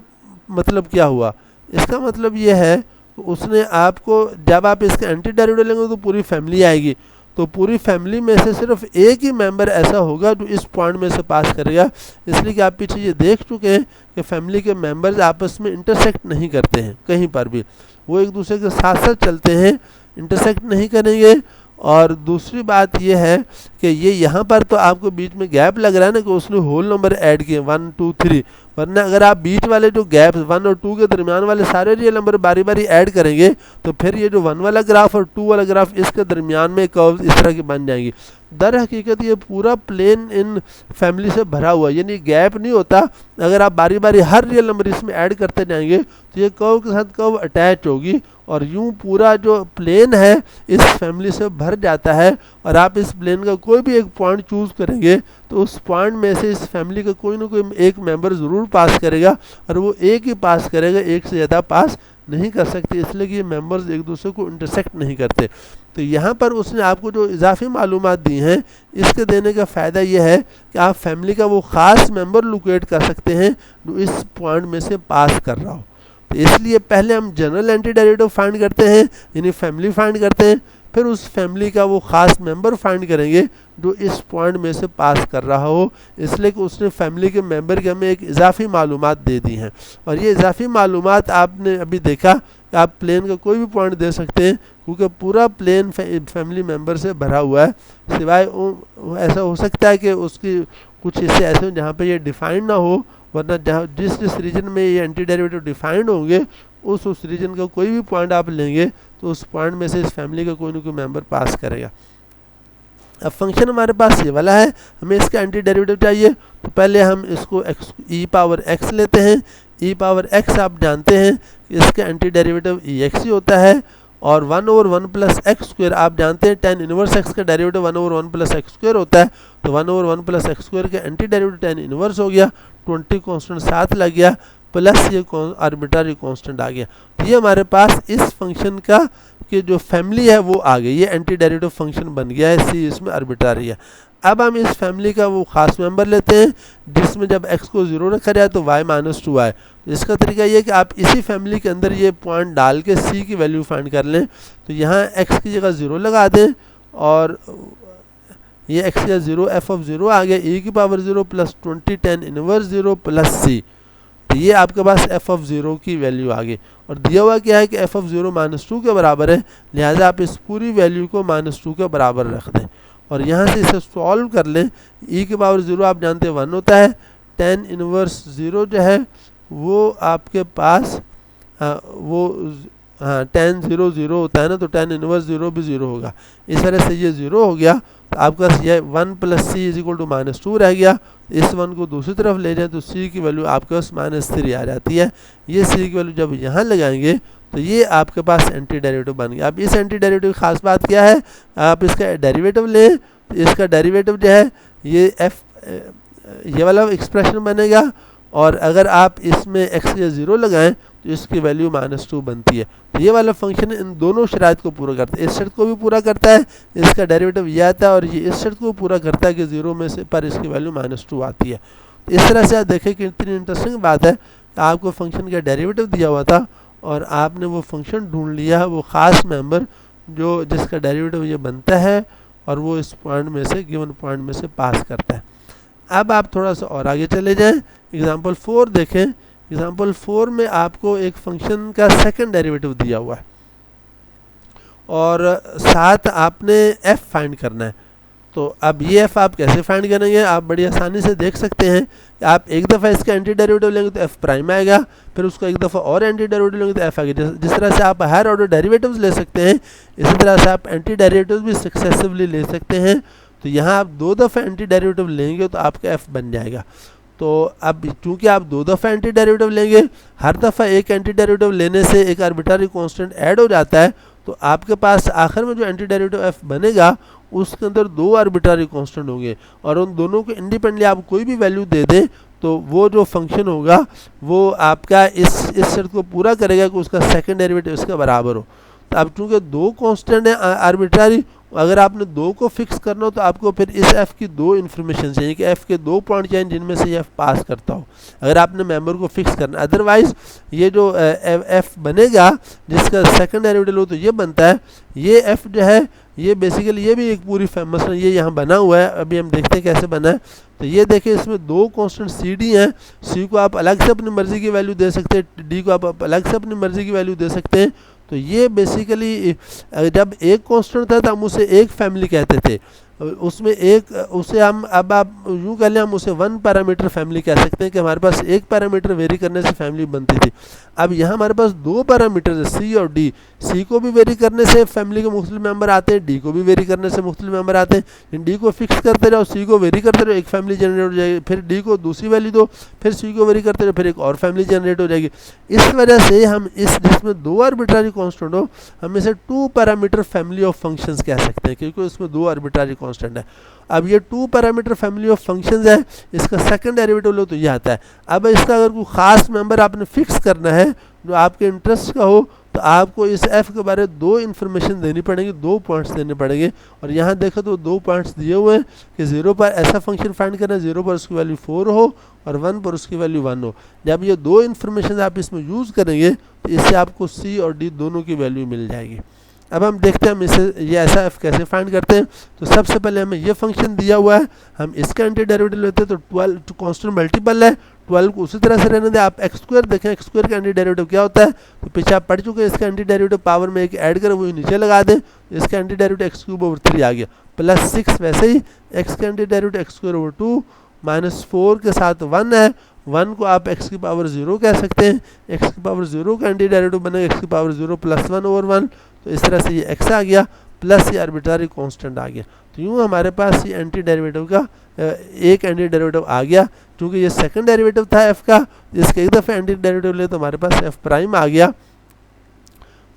मतलब क्या हुआ? इसका मतलब ये है कि उसने आपको, जब आप इसका एंटी डेरिवेटिव लेंगे तो पूरी फैमिली आएगी, तो पूरी फैमिली में से सिर्फ एक ही मेंबर ऐसा होगा जो इस पॉइंट में से पास करेगा। इसलिए कि आप पीछे ये देख चुके हैं कि फैमिली के मेंबर्स आपस में इंटरसेक्ट नहीं करते हैं कहीं पर भी, वो एक दूसरे के साथ साथ चलते हैं, इंटरसेक्ट नहीं करेंगे। और दूसरी बात यह है कि ये यहाँ पर तो आपको बीच में गैप लग रहा है ना कि उसने होल नंबर ऐड किए 1 2 3, वरना अगर आप बीच वाले जो गैप 1 और 2 के दरमियान वाले सारे रियल नंबर बारी बारी ऐड करेंगे तो फिर ये जो 1 वाला ग्राफ और 2 वाला ग्राफ इसके दरमियान में कर्व्स इस तरह की बन जाएंगी। दर हकीकत ये पूरा प्लेन इन फैमिली से भरा हुआ है, यानी गैप नहीं होता। अगर आप बारी बारी हर रियल नंबर इसमें ऐड करते जाएंगे तो ये कर्व के साथ कर्व अटैच होगी और यूं पूरा जो प्लेन है इस फैमिली से भर जाता है, और आप इस प्लेन का कोई भी एक पॉइंट चूज़ करेंगे तो उस पॉइंट में से इस फैमिली का कोई ना कोई एक मेंबर ज़रूर पास करेगा, और वो एक ही पास करेगा, एक से ज़्यादा पास नहीं कर सकते, इसलिए कि ये मेंबर्स एक दूसरे को इंटरसेक्ट नहीं करते। तो यहाँ पर उसने आपको जो इजाफी मालूमात दी हैं, इसके देने का फ़ायदा ये है कि आप फैमिली का वो ख़ास मेंबर लोकेट कर सकते हैं जो इस पॉइंट में से पास कर रहा हो। तो इसलिए पहले हम जनरल एंटी डेरिवेटिव फाइंड करते हैं, यानी फैमिली फाइंड करते हैं, फिर उस फैमिली का वो ख़ास मेंबर फाइंड करेंगे जो इस पॉइंट में से पास कर रहा हो, इसलिए कि उसने फैमिली के मेंबर के हमें एक इजाफी मालूमात दे दी हैं। और ये इजाफी मालूमात आपने अभी देखा कि आप प्लेन का कोई भी पॉइंट दे सकते हैं, क्योंकि पूरा प्लेन फैमिली मेंबर से भरा हुआ है, सिवाय ऐसा हो सकता है कि उसकी कुछ हिस्से ऐसे हों जहाँ पे ये डिफाइंड ना हो, वरना जहाँ जिस रीजन में ये एंटी डेरिवेटिव डिफाइंड होंगे उस रीजन का कोई भी पॉइंट आप लेंगे तो उस पॉइंट में से इस फैमिली का कोई ना कोई मेंबर पास करेगा। अब फंक्शन हमारे पास ये वाला है, हमें इसका एंटी डेरिवेटिव चाहिए, तो पहले हम इसको ई पावर एक्स लेते हैं। ई पावर एक्स आप जानते हैं कि इसका एंटी डेरिवेटिव ई एक्स ही होता है, और 1/1 प्लस एक्स स्क्वायर आप जानते हैं tan इनवर्स एक्स का डेरिवेटिव 1/1 प्लस एक्स स्क्वायर होता है, तो 1/1 प्लस एक्स स्क्वायर का एंटी डेरिवेटिव tan इनवर्स हो गया, 20 कांस्टेंट साथ लग गया, प्लस ये आर्बिट्ररी कांस्टेंट आ गया। तो ये हमारे पास इस फंक्शन का कि जो फैमिली है वो आ गई, ये एंटी डेरिवेटिव फंक्शन बन गया है, सी इसमें आर्बिट्ररी है। अब हम इस फैमिली का वो ख़ास मेंबर लेते हैं जिसमें जब x को 0 रखा जाए तो y-2 आए। इसका तरीका ये है कि आप इसी फैमिली के अंदर ये पॉइंट डाल के c की वैल्यू फाइंड कर लें, तो यहाँ x की जगह 0 लगा दें, और ये x की जगह 0 f(0) आ गया, e की power 0 plus 20 tan inverse 0 plus c, तो ये आपके पास f(0) की वैल्यू आ गई। और दिया हुआ क्या है कि f(0) -2 के बराबर है, लिहाजा आप इस पूरी वैल्यू को -2 के बराबर रख दें, और यहाँ से इसे सॉल्व कर लें। e की पावर 0 आप जानते हैं 1 होता है, tan इनवर्स 0 जो है वो आपके पास tan 0 0 होता है ना, तो tan इनवर्स 0 भी 0 होगा, इस तरह से ये 0 हो गया, तो आपके पास ये 1 प्लस सी -2 रह गया। इस 1 को दूसरी तरफ ले जाए तो c की वैल्यू आपके पास -3 आ जाती है। ये c की वैल्यू जब यहाँ लगाएंगे तो ये आपके पास एंटी डेरिवेटिव बन गया। अब इस एंटी डेरिवेटिव की खास बात क्या है, आप इसका डेरिवेटिव लें तो इसका डेरिवेटिव जो है ये वाला एक्सप्रेशन बनेगा, और अगर आप इसमें x या 0 लगाएं तो इसकी वैल्यू -2 बनती है। तो ये वाला फंक्शन इन दोनों शराइत को पूरा करता है, इस शर्त को भी पूरा करता है, इसका डेरिवेटिव ये आता है, और ये इस शर्त को पूरा करता है कि 0 में से पर इसकी वैल्यू -2 आती है। तो इस तरह से आप देखें कि इतनी इंटरेस्टिंग बात है, आपको फंक्शन का डेरिवेटिव दिया हुआ था और आपने वो फंक्शन ढूंढ लिया, वो ख़ास मेंबर जो जिसका डेरिवेटिव ये बनता है, और वो इस पॉइंट में से गिवन पॉइंट में से पास करता है। अब आप थोड़ा सा और आगे चले जाएं, एग्जांपल 4 देखें। एग्जांपल 4 में आपको एक फंक्शन का सेकंड डेरिवेटिव दिया हुआ है और साथ आपने f फाइंड करना है। तो अब ये f आप कैसे फाइंड करेंगे, आप बड़ी आसानी से देख सकते हैं कि आप एक दफ़ा इसका एंटी डेरिवेटिव लेंगे तो f प्राइम आएगा, फिर उसका एक दफ़ा और एंटी डेरिवेटिव लेंगे तो f आएगा। जिस तरह से आप हायर ऑर्डर डेरिवेटिव्स ले सकते हैं, इसी तरह से आप एंटी डेरिवेटिव्स भी सक्सेसिवली ले सकते हैं। तो यहाँ आप 2 दफ़ा एंटी डेरिवेटिव लेंगे तो आपका f बन जाएगा। तो अब चूंकि आप 2 दफ़ा एंटी डेरिवेटिव लेंगे, हर दफ़ा एक एंटी डेरिवेटिव लेने से एक आर्बिट्ररी कांस्टेंट ऐड हो जाता है, तो आपके पास आखिर में जो एंटी डेरिवेटिव f बनेगा उसके अंदर 2 आर्बिट्ररी कांस्टेंट होंगे, और उन दोनों को इंडिपेंडेंटली आप कोई भी वैल्यू दे दें तो वो जो फंक्शन होगा वो आपका इस शर्त को पूरा करेगा कि उसका सेकंड डेरिवेटिव इसके बराबर हो। तो अब चूँकि 2 कांस्टेंट है आर्बिट्ररी, अगर आपने 2 को फिक्स करना हो तो आपको फिर इस f की 2 इन्फॉर्मेशन चाहिए कि f के 2 पॉइंट चाहिए जिनमें से ये f पास करता हो, अगर आपने मेंबर को फिक्स करना। अदरवाइज ये जो f बनेगा जिसका सेकंड डेरिवेटिव हो तो ये बनता है, ये f जो है ये बेसिकली ये भी एक पूरी फेमस है, ये यहाँ बना हुआ है, अभी हम देखते हैं कैसे बना है। तो ये देखिए इसमें 2 कांस्टेंट सी डी हैं, सी को आप अलग से अपनी मर्ज़ी की वैल्यू दे सकते हैं, डी को आप अलग से अपनी मर्ज़ी की वैल्यू दे सकते हैं। तो ये बेसिकली जब एक कांस्टेंट था तो हम उसे एक फैमिली कहते थे, उसमें एक उसे हम अब आप यूँ कह लें हम उसे 1 पैरामीटर फैमिली कह सकते हैं कि हमारे पास एक पैरामीटर वेरी करने से फैमिली बनती थी। अब यहाँ हमारे पास 2 पैरामीटर है सी और डी। सी को भी वेरी करने से फैमिली के मुख्तलिफ मेंबर आते हैं, डी को भी वेरी करने से मुख्तलिफ मेंबर आते हैं। डी को फिक्स करते रहो, सी को वेरी करते रहो, एक फैमिली जनरेट हो जाएगी, फिर डी को दूसरी वैल्यू दो, फिर सी को वेरी करते रहो, फिर एक और फैमिली जनरेट हो जाएगी। इस वजह से हम इस जिसमें 2 आर्बिट्रारी कांस्टेंट हो हम इसे 2 पैरामीटर फैमिली ऑफ फंक्शंस कह सकते हैं, क्योंकि इसमें 2 आर्बिट्रारी कांस्टेंट है। अब ये 2 पैरामीटर फैमिली ऑफ फंक्शंस है, इसका सेकंड डेरिवेटिव लो तो ये आता है। अब इसका अगर कोई ख़ास मेंबर आपने फिक्स करना है जो आपके इंटरेस्ट का हो तो आपको इस एफ के बारे में 2 इन्फॉर्मेशन देनी पड़ेगी, 2 पॉइंट्स देने पड़ेंगे। और यहाँ देखो तो 2 पॉइंट्स दिए हुए हैं कि 0 पर ऐसा फंक्शन फाइंड करना है 0 पर उसकी वैल्यू 4 हो और 1 पर उसकी वैल्यू 1 हो। जब ये 2 इन्फॉर्मेशन आप इसमें यूज़ करेंगे तो इससे आपको सी और डी दोनों की वैल्यू मिल जाएगी। अब हम देखते हैं हम इसे ये ऐसा एफ कैसे फाइंड करते हैं। तो सबसे पहले हमें ये फंक्शन दिया हुआ है, हम इसका एंटी डेरिवेटिव लेते हैं। तो 12 कांस्टेंट मल्टीपल है, 12 को उसी तरह से रहने दें। आप एक्स स्क्वायर देखें, एक्स स्क्वायर का एंटी डेरिवेटिव क्या होता है, तो पीछे आप पढ़ चुके हैं। इसका एंटी डेरिवेटिव पावर में एक ऐड करें वही नीचे लगा दें, इसका anti derivative x cube over 3 आ गया प्लस 6। वैसे ही एक्स का anti derivative x square over 2 minus 4 के साथ 1 है, 1 को आप x की पावर 0 कह सकते हैं। x की पावर 0 का एंटी डेरिवेटिव बनेगा x की पावर 0 प्लस 1 ओवर 1। तो इस तरह से ये x आ गया प्लस ये आर्बिट्रारी कांस्टेंट आ गया। तो यूँ हमारे पास ये एंटी डेरिवेटिव का एक एंटी डेरिवेटिव आ गया। क्योंकि ये सेकंड डेरिवेटिव था f का, इसके एक दफ़े एंटी डेरिवेटिव ले तो हमारे पास f प्राइम आ गया।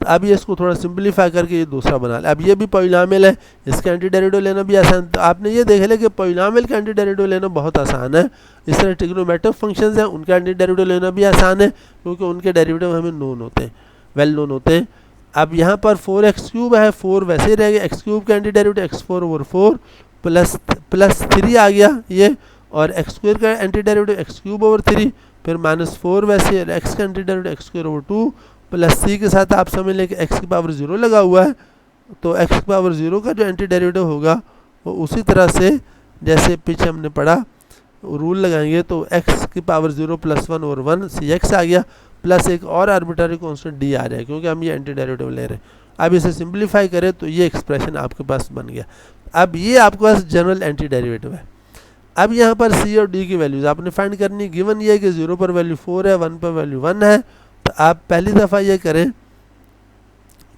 तो अब ये इसको थोड़ा सिंपलीफाई करके ये दूसरा बना लें। अब ये भी पॉलिनॉमियल है, इसका एंटी डेरिवेटिव लेना भी आसान। तो आपने ये देख लिया कि पॉलिनॉमियल का एंटी डेरिवेटिव लेना बहुत आसान है। इस तरह ट्रिग्नोमेट्रिक फंक्शंस हैं उनका एंटी डेरिवेटिव लेना भी आसान है, क्योंकि उनके डेरिवेटिव हमें नोन होते हैं, वेल नोन होते हैं। अब यहाँ पर 4x³ है, 4 वैसे ही रहेगा। x³ का anti derivative x4 over 4 plus 3 आ गया ये, और x² का एंटी डेरिवेटिव x³ ओवर 3 फिर माइनस 4 वैसे, x का anti derivative x² over 2 plus c के साथ आप समझ लें कि x की पावर 0 लगा हुआ है। तो x की पावर 0 का जो एंटी डेरिवेटिव होगा वो उसी तरह से जैसे पीछे हमने पढ़ा रूल लगाएंगे। तो x की पावर 0 प्लस 1 ओवर 1 cx आ गया प्लस एक और आर्बिट्ररी कांस्टेंट d आ जाए, क्योंकि हम ये एंटी डेरिवेटिव ले रहे हैं। अब इसे सिंप्लीफाई करें तो ये एक्सप्रेशन आपके पास बन गया। अब ये आपके पास जनरल एंटी डेरिवेटिव है। अब यहाँ पर c और d की वैल्यूज आपने फाइंड करनी। गिवन ये है कि 0 पर वैल्यू 4 है, 1 पर वैल्यू 1 है। तो आप पहली दफ़ा ये करें,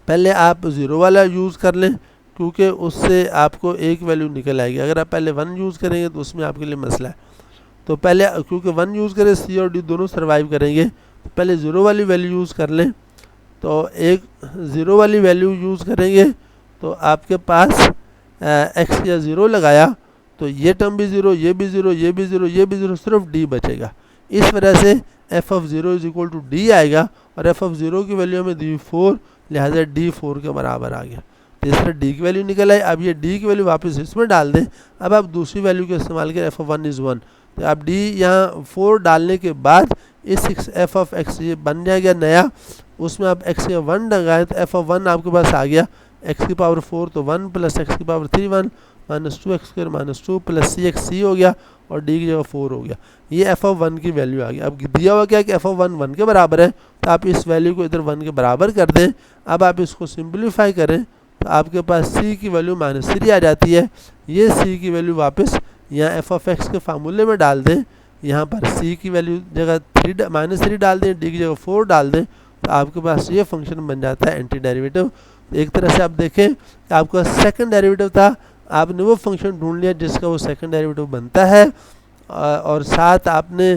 पहले आप 0 वाला यूज़ कर लें, क्योंकि उससे आपको एक वैल्यू निकल आएगी। अगर आप पहले 1 यूज़ करेंगे तो उसमें आपके लिए मसला है। तो पहले क्योंकि 1 यूज़ करें सी और डी दोनों सर्वाइव करेंगे, तो पहले 0 वाली वैल्यू यूज़ कर लें। तो एक 0 वाली वैल्यू यूज़ करेंगे तो आपके पास x या 0 लगाया तो ये टर्म भी 0, ये भी 0, ये भी 0, ये भी 0, सिर्फ d बचेगा। इस वजह से f of 0 is equal to d आएगा, और f ऑफ 0 की वैल्यू हमें दी 4, लिहाजा d 4 के बराबर आ गया। तो इस तरह d की वैल्यू निकल आई। अब ये d की वैल्यू वापस इसमें डाल दें। अब आप दूसरी वैल्यू का इस्तेमाल करें, f ऑफ 1 इज़ 1। तो आप d यहाँ 4 डालने के बाद इस f ऑफ x ये बन जाएगा नया, उसमें आप x या 1 लगाएं तो f ऑफ 1 आपके पास आ गया। x की पावर 4 तो 1 प्लस x की power 3 1 minus 2x² minus 2 plus c हो गया, और d की जगह 4 हो गया। ये f ऑफ 1 की वैल्यू आ गई। अब दिया हुआ क्या कि f ऑफ 1 1 के बराबर है, तो आप इस वैल्यू को इधर 1 के बराबर कर दें। अब आप इसको सिंप्लीफाई करें तो आपके पास c की वैल्यू माइनस 3 आ जाती है। ये c की वैल्यू वापस यहाँ f ऑफ x के फार्मूले में डाल दें। यहाँ पर c की वैल्यू जगह माइनस 3 डाल दें, d की जगह 4 डाल दें, तो आपके पास ये फंक्शन बन जाता है एंटी डेरिवेटिव। एक तरह से आप देखें कि आपका सेकंड डेरिवेटिव था, आपने वो फंक्शन ढूंढ लिया जिसका वो सेकंड डेरिवेटिव बनता है, और साथ आपने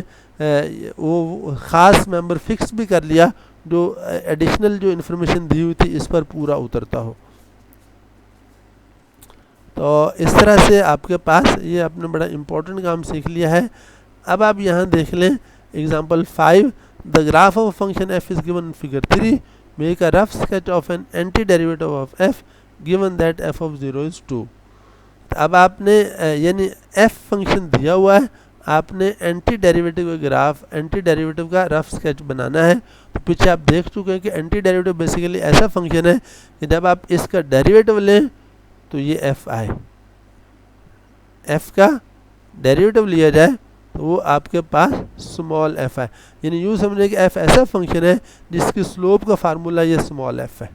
वो ख़ास मेंबर फिक्स भी कर लिया जो एडिशनल जो इन्फॉर्मेशन दी हुई थी इस पर पूरा उतरता हो। तो इस तरह से आपके पास ये आपने बड़ा इम्पोर्टेंट काम सीख लिया है। अब आप यहाँ देख लें example 5, the graph of function f is given figure 3, make a rough sketch of an anti derivative of f given that f of 0 is 2। अब आपने यानी f फंक्शन दिया हुआ है, आपने एंटी डेरिवेटिव का ग्राफ, एंटी डेरिवेटिव का rough sketch बनाना है। तो पीछे आप देख चुके हैं कि एंटी डेरिवेटिव बेसिकली ऐसा फंक्शन है कि जब आप इसका डेरिवेटिव लें तो ये f आए, f का डेरिवेटिव लिया जाए तो वो आपके पास स्मॉल f है। यानी यूँ समझें कि f ऐसा फंक्शन है जिसकी स्लोप का फार्मूला ये स्मॉल f है,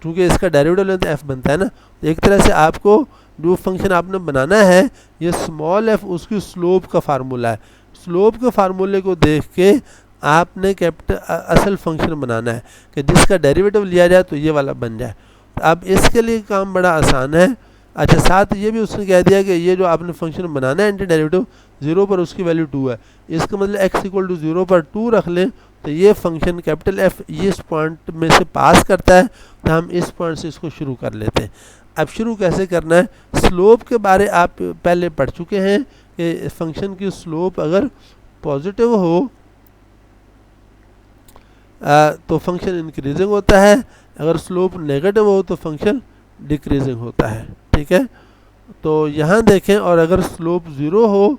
क्योंकि इसका डेरिवेटिव लें तो f बनता है ना। तो एक तरह से आपको जो फंक्शन आपने बनाना है ये स्मॉल एफ उसकी स्लोप का फार्मूला है। स्लोप के फार्मूले को देख के आपने असल फंक्शन बनाना है कि जिसका डेरिवेटिव लिया जाए तो ये वाला बन जाए। अब इसके लिए काम बड़ा आसान है। अच्छा, साथ ये भी उसने कह दिया कि ये जो आपने फंक्शन बनाना है एंटी डेरिवेटिव 0 पर उसकी वैल्यू 2 है, इसका मतलब x इक्वल टू 0 पर 2 रख लें तो ये फंक्शन कैपिटल F ये इस पॉइंट में से पास करता है, तो हम इस पॉइंट से इसको शुरू कर लेते हैं। अब शुरू कैसे करना है, स्लोप के बारे आप पहले पढ़ चुके हैं कि फंक्शन की स्लोप अगर पॉजिटिव हो तो फंक्शन इंक्रीजिंग होता है, अगर स्लोप नेगेटिव हो तो फंक्शन डिक्रीजिंग होता है। ठीक है, तो यहाँ देखें, और अगर स्लोप 0 हो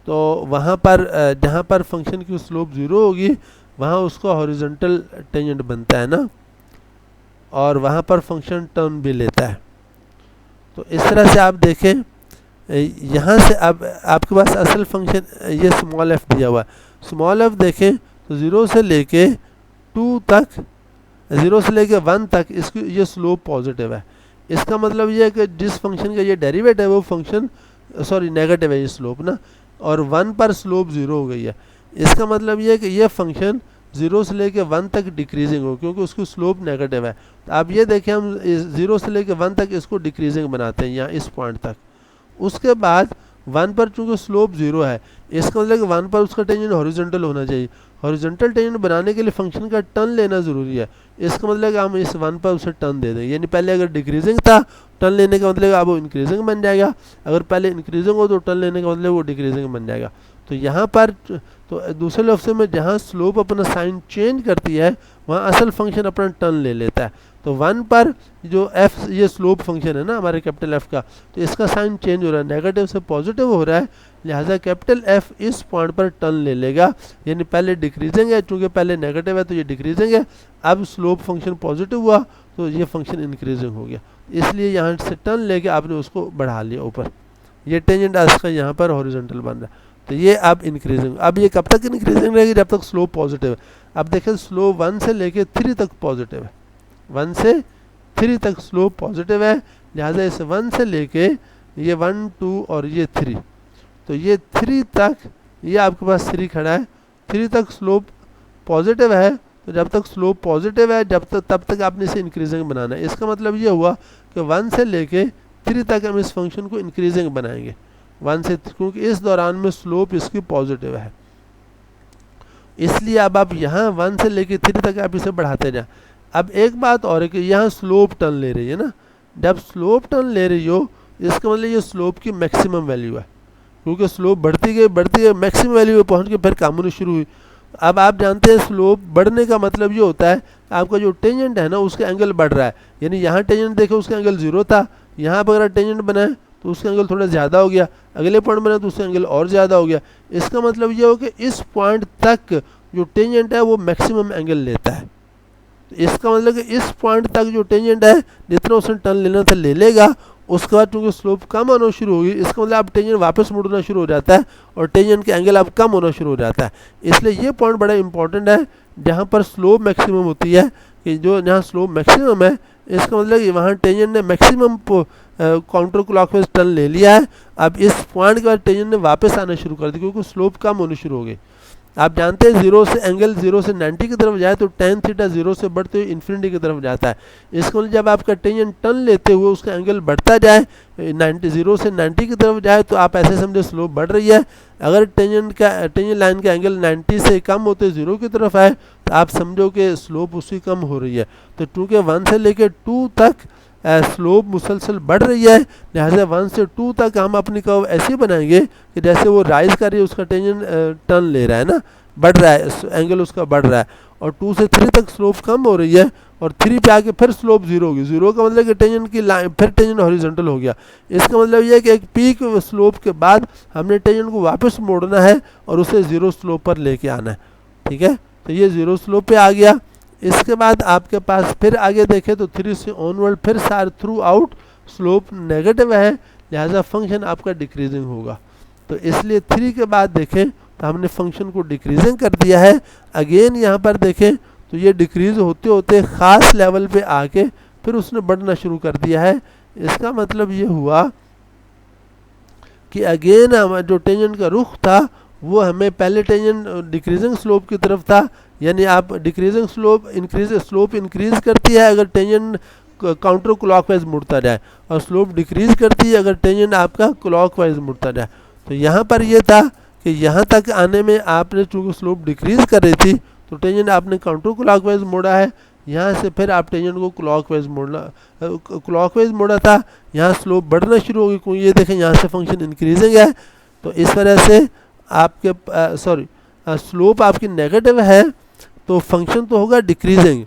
तो वहाँ पर जहाँ पर फंक्शन की स्लोप 0 होगी वहाँ उसका हॉरिजॉन्टल टेंजेंट बनता है ना, और वहाँ पर फंक्शन टर्न भी लेता है। तो इस तरह से आप देखें, यहाँ से अब आपके पास असल फंक्शन ये स्मॉल एफ दिया हुआ है। स्मॉल एफ देखें तो 0 से लेके 2 तक, 0 से लेके 1 तक इसकी ये स्लोप पॉजिटिव है। इसका मतलब ये है कि जिस फंक्शन का ये डेरिवेटिव है वो फंक्शन नेगेटिव है ये स्लोप ना, और 1 पर स्लोप 0 हो गई है। इसका मतलब ये है कि ये फंक्शन 0 से लेके 1 तक डिक्रीजिंग हो, क्योंकि उसकी स्लोप नेगेटिव है। तो आप ये देखें, हम 0 से लेके 1 तक इसको डिक्रीजिंग बनाते हैं यहाँ इस पॉइंट तक। उसके बाद 1 पर चूँकि स्लोप 0 है, इसका मतलब कि 1 पर उसका टेंजेंट हॉरिजॉन्टल होना चाहिए। हॉरिजॉन्टल टेंजेंट बनाने के लिए फंक्शन का टर्न लेना ज़रूरी है। इसका मतलब कि हम इस 1 पर उसे टर्न दे दें, यानी पहले अगर डिक्रीजिंग था टर्न लेने का मतलब अब वो इंक्रीजिंग बन जाएगा, अगर पहले इंक्रीजिंग हो तो टर्न लेने का मतलब वो डिक्रीजिंग बन जाएगा। तो यहाँ पर तो दूसरे लफ्ज़ में जहाँ स्लोप अपना साइन चेंज करती है वहाँ असल फंक्शन अपना टर्न ले लेता है। तो 1 पर जो f ये स्लोप फंक्शन है ना हमारे कैपिटल F का, तो इसका साइन चेंज हो रहा है, नेगेटिव से पॉजिटिव हो रहा है, लिहाजा कैपिटल F इस पॉइंट पर टर्न ले लेगा, यानी पहले डिक्रीजिंग है, चूँकि पहले नेगेटिव है तो ये डिक्रीजिंग है, अब स्लोप फंक्शन पॉजिटिव हुआ तो ये फंक्शन इंक्रीजिंग हो गया, इसलिए यहाँ से टर्न लेके आपने उसको बढ़ा लिया ऊपर। ये टेंजेंट इसका यहाँ पर हॉरिजॉन्टल बन रहा है, तो ये अब इंक्रीजिंग। अब ये कब तक इंक्रीजिंग रहेगी, जब तक स्लोप पॉजिटिव है। अब देखें स्लोप 1 से लेके 3 तक पॉजिटिव है, 1 से 3 तक स्लोप पॉजिटिव है, लिहाजा इस 1 से लेके ये 1 2 और ये 3, तो ये 3 तक, ये आपके पास 3 खड़ा है, 3 तक स्लोप पॉजिटिव है। तो जब तक स्लोप पॉजिटिव है तब तक आपने इसे इंक्रीजिंग बनाना है। इसका मतलब ये हुआ कि 1 से लेके 3 तक हम इस फंक्शन को इंक्रीजिंग बनाएंगे 1 से, क्योंकि इस दौरान में स्लोप इसकी पॉजिटिव है, इसलिए अब आप यहाँ 1 से लेके 3 तक आप इसे बढ़ाते जाएं। अब एक बात और है कि यहाँ स्लोप टर्न ले रही है ना, जब स्लोप टर्न ले रही हो इसका मतलब ये स्लोप की मैक्सिमम वैल्यू है, क्योंकि स्लोप बढ़ती गई मैक्सिमम वैल्यू पे पहुँच के फिर कम होनी शुरू हुई। अब आप जानते हैं स्लोप बढ़ने का मतलब ये होता है आपका जो टेंजेंट है ना उसका एंगल बढ़ रहा है, यानी यहाँ टेंजेंट देखे उसका एंगल 0 था, यहाँ पर अगर टेंजेंट बनाए तो उसका एंगल थोड़ा ज़्यादा हो गया, अगले पॉइंट बनाए तो उसका एंगल और ज़्यादा हो गया। इसका मतलब ये हो कि इस पॉइंट तक जो टेंजेंट है वो मैक्सिमम एंगल लेता है। इसका मतलब कि इस पॉइंट तक जो टेंजेंट है जितना उसने टर्न लेना था ले लेगा, उसके बाद चूँकि स्लोप कम होना शुरू होगी, इसका मतलब अब टेंजेंट वापस मुड़ना शुरू हो जाता है और टेंजेंट के एंगल अब कम होना शुरू हो जाता है। इसलिए ये पॉइंट बड़ा इंपॉर्टेंट है, जहाँ पर स्लोप मैक्सिमम होती है, कि जो जहाँ स्लोप मैक्सिमम है इसका मतलब कि वहाँ टेंजेंट ने मैक्सिमम काउंटर क्लॉकवाइज टर्न ले लिया है। अब इस पॉइंट के बाद टेंजेंट ने वापस आना शुरू कर दिया, क्योंकि स्लोप कम होनी शुरू हो गई। आप जानते हैं 0 से एंगल 0 से 90 की तरफ जाए तो tan थीटा 0 से बढ़ते हुए इन्फिनिटी की तरफ जाता है। इसको जब आपका टेंजेंट टर्न लेते हुए उसका एंगल बढ़ता जाए 0 से 90 की तरफ जाए तो आप ऐसे समझे स्लोप बढ़ रही है। अगर टेंजेंट लाइन का एंगल 90 से कम होते 0 की तरफ आए तो आप समझो कि स्लोप उसकी कम हो रही है। तो चूँकि 1 से लेकर 2 तक स्लोप मुसलसल बढ़ रही है, लिहाजा 1 से 2 तक हम अपनी कर्व ऐसे बनाएंगे कि जैसे वो राइज कर रही है उसका टेंजेंट टर्न ले रहा है ना, बढ़ रहा है, एंगल उसका बढ़ रहा है, और 2 से 3 तक स्लोप कम हो रही है और 3 पे आके फिर स्लोप 0 होगी। 0 का मतलब कि टेंजेंट की लाइन फिर टेंजेंट हॉरिजॉन्टल हो गया। इसका मतलब ये है कि एक पीक स्लोप के बाद हमने टेंजेंट को वापस मोड़ना है और उसे 0 स्लोप पर लेके आना है। ठीक है, तो ये 0 स्लोप पे आ गया। इसके बाद आपके पास फिर आगे देखें तो 3 से ऑनवर्ड फिर सारे थ्रू आउट स्लोप नेगेटिव है, लिहाजा फंक्शन आपका डिक्रीजिंग होगा। तो इसलिए 3 के बाद देखें तो हमने फंक्शन को डिक्रीजिंग कर दिया है। अगेन यहाँ पर देखें तो ये डिक्रीज होते होते ख़ास लेवल पे आके फिर उसने बढ़ना शुरू कर दिया है। इसका मतलब ये हुआ कि अगेन जो टेंजेंट का रुख था वो हमें पहले टेंजेंट डिक्रीजिंग स्लोप की तरफ था, यानी आप डिक्रीजिंग स्लोप इंक्रीज करती है अगर टेंजेंट काउंटर क्लॉकवाइज मुड़ता जाए, और स्लोप डिक्रीज करती है अगर टेंजेंट आपका क्लॉकवाइज मुड़ता जाए। तो यहाँ पर ये था कि यहाँ तक आने में आपने चूँकि स्लोप डिक्रीज कर रही थी तो टेंजेंट आपने काउंटर क्लॉकवाइज मोड़ा है, यहाँ से फिर आप टेंजेंट को क्लॉकवाइज मोड़ा था, यहाँ स्लोप बढ़ना शुरू होगी क्योंकि ये देखें यहाँ से फंक्शन इंक्रीजिंग है। तो इस वजह से आपके स्लोप आपकी नेगेटिव है तो फंक्शन तो होगा डिक्रीजिंग,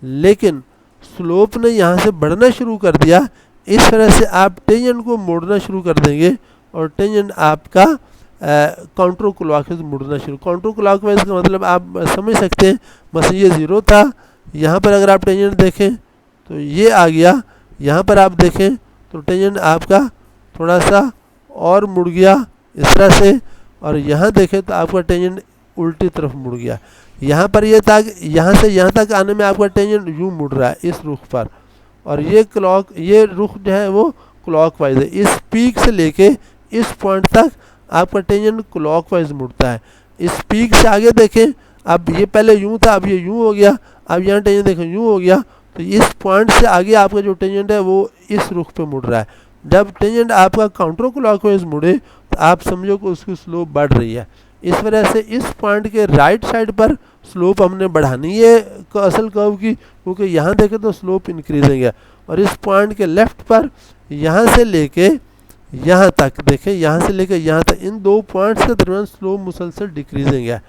लेकिन स्लोप ने यहाँ से बढ़ना शुरू कर दिया, इस तरह से आप टेंजेंट को मोड़ना शुरू कर देंगे और टेंजेंट आपका काउंटर क्लॉकवाइज मुड़ना शुरू। काउंटर क्लॉकवाइज का मतलब आप समझ सकते हैं, बस ये 0 था, यहाँ पर अगर आप टेंजेंट देखें तो ये आ गया, यहाँ पर आप देखें तो टेंजेंट आपका थोड़ा सा और मुड़ गया इस तरह से, और यहाँ देखें तो आपका टेंजेंट उल्टी तरफ मुड़ गया। यहाँ पर ये था यहाँ से यहाँ तक आने में आपका टेंजेंट यूँ मुड़ रहा है इस रुख पर, और ये रुख जो है वो क्लॉकवाइज है। इस पीक से लेके इस पॉइंट तक आपका टेंजेंट क्लॉकवाइज मुड़ता है। इस पीक से आगे देखें, अब ये पहले यूँ था, अब ये यूँ हो गया, अब यहाँ टेंजेंट देखें यूँ हो गया, तो इस पॉइंट से आगे आपका जो टेंजेंट है वो इस रुख पे मुड़ रहा है। जब टेंजेंट आपका काउंटर क्लॉकवाइज मुड़े तो आप समझो कि उसकी स्लोप बढ़ रही है। इस वजह से इस पॉइंट के राइट साइड पर स्लोप हमने बढ़ानी है असल कर्व की, क्योंकि यहाँ देखें तो स्लोप इंक्रीजिंग है, और इस पॉइंट के लेफ्ट पर यहाँ से लेके यहाँ तक देखें, यहाँ से लेके यहाँ तक इन दो पॉइंट्स के दरमियान स्लोप मुसलसल डिक्रीजिंग है।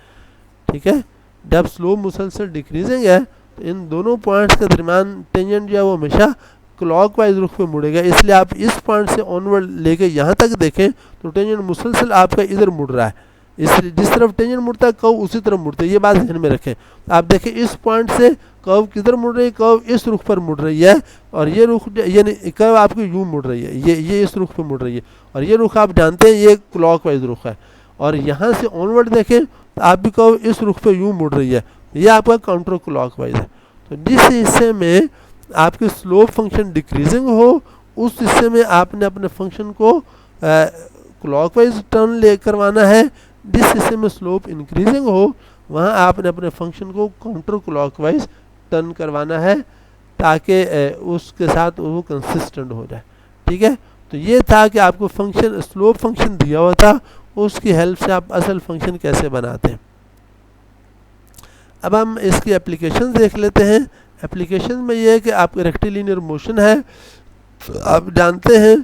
ठीक है, जब स्लोप मुसलसल डिक्रीजिंग है तो इन दोनों पॉइंट्स के दरमियान टेंजेंट जो है वो हमेशा क्लॉकवाइज रुख पे मुड़ेगा। इसलिए आप इस पॉइंट से ऑनवर्ड लेके यहाँ तक देखें तो टेंजेंट मुसलसल आपका इधर मुड़ रहा है, इसलिए जिस तरफ टेंजेंट मुड़ता है कर्व उसी तरफ मुड़ता है, ये बात ध्यान में रखें। आप देखें इस पॉइंट से कर्व किधर मुड़ रही है, कर्व इस रुख पर मुड़ रही है, और ये रुख यानी कर्व आपकी यूँ मुड़ रही है, ये इस रुख पर मुड़ रही है, और ये रुख आप जानते हैं ये क्लॉकवाइज रुख है। और यहाँ से ऑनवर्ड देखें तो आप भी कर्व इस रुख पर यूँ मुड़ रही है, ये आपका काउंटर क्लॉकवाइज है। तो जिस हिस्से में आपकी स्लोप फंक्शन डिक्रीजिंग हो उस हिस्से में आपने अपने फंक्शन को क्लॉकवाइज टर्न ले करवाना है, जिस हिस्से में स्लोप इंक्रीजिंग हो वहाँ आपने अपने फंक्शन को काउंटर क्लॉकवाइज टर्न करवाना है ताकि उसके साथ वो कंसिस्टेंट हो जाए। ठीक है, तो ये था कि आपको फंक्शन स्लोप फंक्शन दिया हुआ था, उसकी हेल्प से आप असल फंक्शन कैसे बनाते हैं। अब हम इसकी एप्लीकेशन देख लेते हैं। एप्लीकेशन में ये है कि आपका रेक्टिलिनियर मोशन है, आप जानते हैं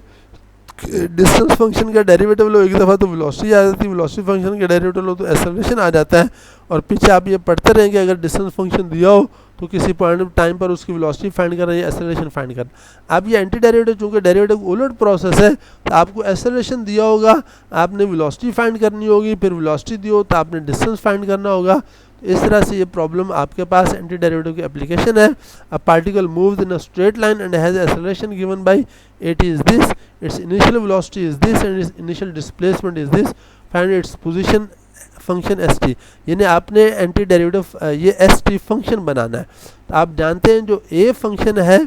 कि डिस्टेंस फंक्शन का डेरिवेटिव लो एक दफ़ा तो वेलोसिटी आ जाती है, वेलोसिटी फंक्शन का डेरिवेटिव लो तो एक्सेलरेशन आ जाता है, और पीछे आप ये पढ़ते रहेंगे अगर डिस्टेंस फंक्शन दिया हो तो किसी पॉइंट ऑफ टाइम पर उसकी वेलोसिटी फाइंड करना या एक्सेलरेशन फाइंड करना। अब ये एंटी डेरिवेटिव चूँकि डेरिवेटिव उलट प्रोसेस है तो आपको एक्सेलरेशन दिया होगा, आपने वेलोसिटी फाइंड करनी होगी, फिर वेलोसिटी दी हो तो आपने डिस्टेंस फाइंड करना होगा। इस तरह से ये प्रॉब्लम आपके पास एंटी डेरिवेटिव की एप्लीकेशन है। A particle moves in a straight line and has acceleration given by at is this, its initial velocity is this and its initial displacement is this, find its position function st। यानी आपने anti derivative ये st function बनाना है। तो आप जानते हैं जो a function है,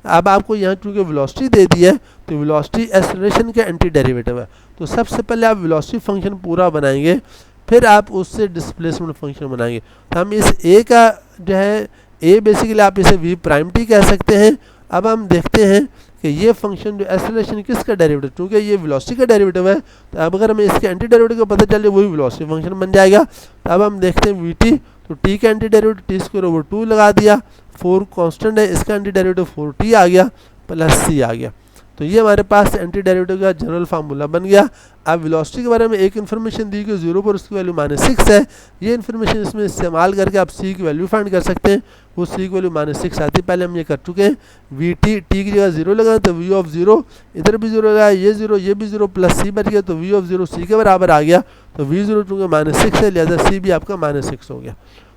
अब आपको यहाँ चूँकि वेलोसिटी दे दी है तो वेलोसिटी एक्सेलरेशन का एंटी डेरिवेटिव है, तो सबसे पहले आप वेलोसिटी फंक्शन पूरा बनाएंगे, फिर आप उससे डिस्प्लेसमेंट फंक्शन बनाएंगे। तो हम इस a का जो है a बेसिकली आप इसे v प्राइम t कह सकते हैं। अब हम देखते हैं कि ये फंक्शन जो एक्सेलरेशन किसका डेरिवेटिव, क्योंकि ये वेलोसिटी का डेरिवेटिव है, तो अब अगर हमें इसके एंटी डेरिवेटिव का पता चले वही वेलोसिटी फंक्शन बन जाएगा। तो अब हम देखते हैं वी टी, तो टी का anti derivative T square over 2 लगा दिया, 4 कांस्टेंट है, इसका एंटी डेरिवेटिव 4t आ गया प्लस c आ गया। तो ये हमारे पास एंटी डेरिवेटिव का जनरल फार्मूला बन गया। अब वेलोसिटी के बारे में एक इन्फॉर्मेशन दी कि 0 पर उसकी वैल्यू -6 है, ये इन्फॉर्मेशन इसमें इस्तेमाल करके आप c की वैल्यू फाइंड कर सकते हैं। वो c की वैल्यू -6 आती है, पहले हम ये कर चुके हैं। वी टी की जगह 0 लगाएं तो v ऑफ 0 इधर भी 0 लगाया, ये 0 ये भी 0 प्लस c बच गया, तो v ऑफ 0 c के बराबर आ गया। तो v0 चूँकि -6 है लिहाजा c भी आपका -6 हो गया।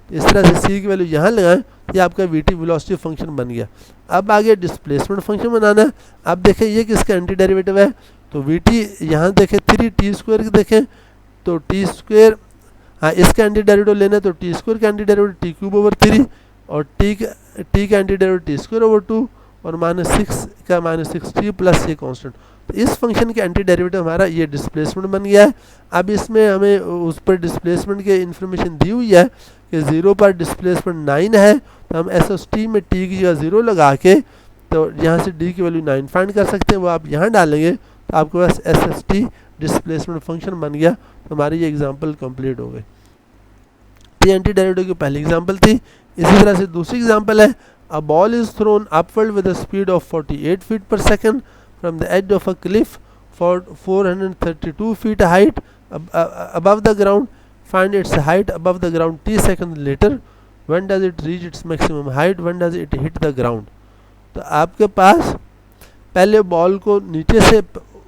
इस तरह से c की वैल्यू यहाँ लगाएं, ये आपका वी टी वेलोसिटी फंक्शन बन गया। अब आगे डिस्प्लेसमेंट फंक्शन बनाना है। अब देखें ये किसका एंटी डेरिवेटिव है, तो वी टी यहाँ देखें 3t स्क्वायर देखें तो t स्क्वायर, हाँ इसका एंटी डेरिवेटिव लेना है तो t स्क्वायर का anti derivative t cube over 3 और t का anti derivative t square over 2 और -6 का -6t प्लस ये कांस्टेंट। तो इस फंक्शन के एंटी डेरिवेटिव हमारा ये डिस्प्लेसमेंट बन गया है। अब इसमें हमें उस पर डिस्प्लेसमेंट की इन्फॉर्मेशन दी हुई है कि 0 पर डिस्प्लेसमेंट 9 है, तो हम एस एस टी में टी की जगह 0 लगा के तो यहाँ से डी की वैल्यू 9 फाइंड कर सकते हैं। वो आप यहाँ डालेंगे तो आपके पास S S T displacement function बन गया। तो हमारी ये एग्जांपल कंप्लीट हो गई। ये एंटी डेरिवेटिव की पहली एग्जांपल थी। इसी तरह से दूसरी एग्जांपल है, a ball is thrown upward with a speed of 48 feet per second from the edge of a cliff for 432 feet height above the ground. Find its height above the ground t seconds later. When does it reach its maximum height? When does it hit the ground? तो आपके पास पहले ball को नीचे से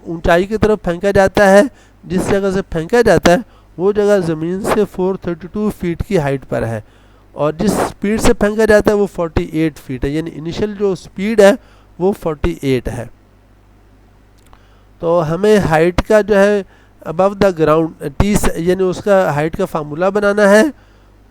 ऊंचाई की तरफ फेंका जाता है। जिस जगह से फेंका जाता है वो जगह ज़मीन से 432 फीट की हाइट पर है, और जिस स्पीड से फेंका जाता है वो 48 फीट है, यानी इनिशियल जो स्पीड है वो 48 है। तो हमें हाइट का जो है अबव द ग्राउंड टी यानी उसका हाइट का फार्मूला बनाना है,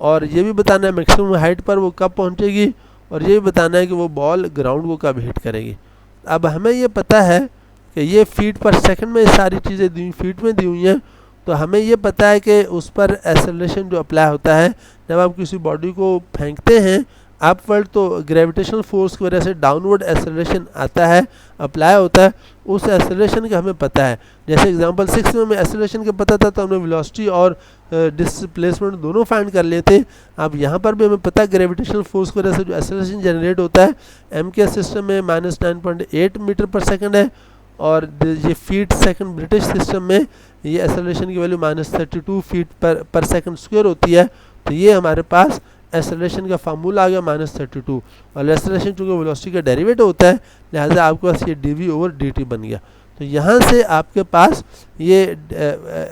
और ये भी बताना है मैक्सिमम हाइट पर वो कब पहुंचेगी, और ये भी बताना है कि वो बॉल ग्राउंड को कब हिट करेगी। अब हमें ये पता है कि ये फीट पर सेकंड में सारी चीज़ें दी फीट में दी हुई हैं, तो हमें ये पता है कि उस पर एक्सेलरेशन जो अप्लाई होता है जब आप किसी बॉडी को फेंकते हैं अपवर्ड, तो ग्रेविटेशनल फोर्स की वजह से डाउनवर्ड एक्सेलरेशन आता है, अप्लाई होता है। उस एक्सेलरेशन का हमें पता है। जैसे एग्जांपल 6 में हमें एक्सेलरेशन का पता था, तो हमने वेलोसिटी और डिस्प्लेसमेंट दोनों फाइंड कर लिए थे। अब यहाँ पर भी हमें पता है ग्रेविटेशनल फोर्स की वजह से जो एक्सेलरेशन जनरेट होता है एम के सिस्टम में -9.8 मीटर पर सेकंड है, और ये फीट सेकंड ब्रिटिश सिस्टम में ये एक्सेलरेशन की value -32 feet per second square होती है। तो ये हमारे पास एक्सेलरेशन का फार्मूला आ गया -32, और एक्सेलरेशन चूँकि वेलोसिटी का डेरिवेटिव होता है लिहाजा आपके पास ये dv/dt बन गया। तो यहाँ से आपके पास ये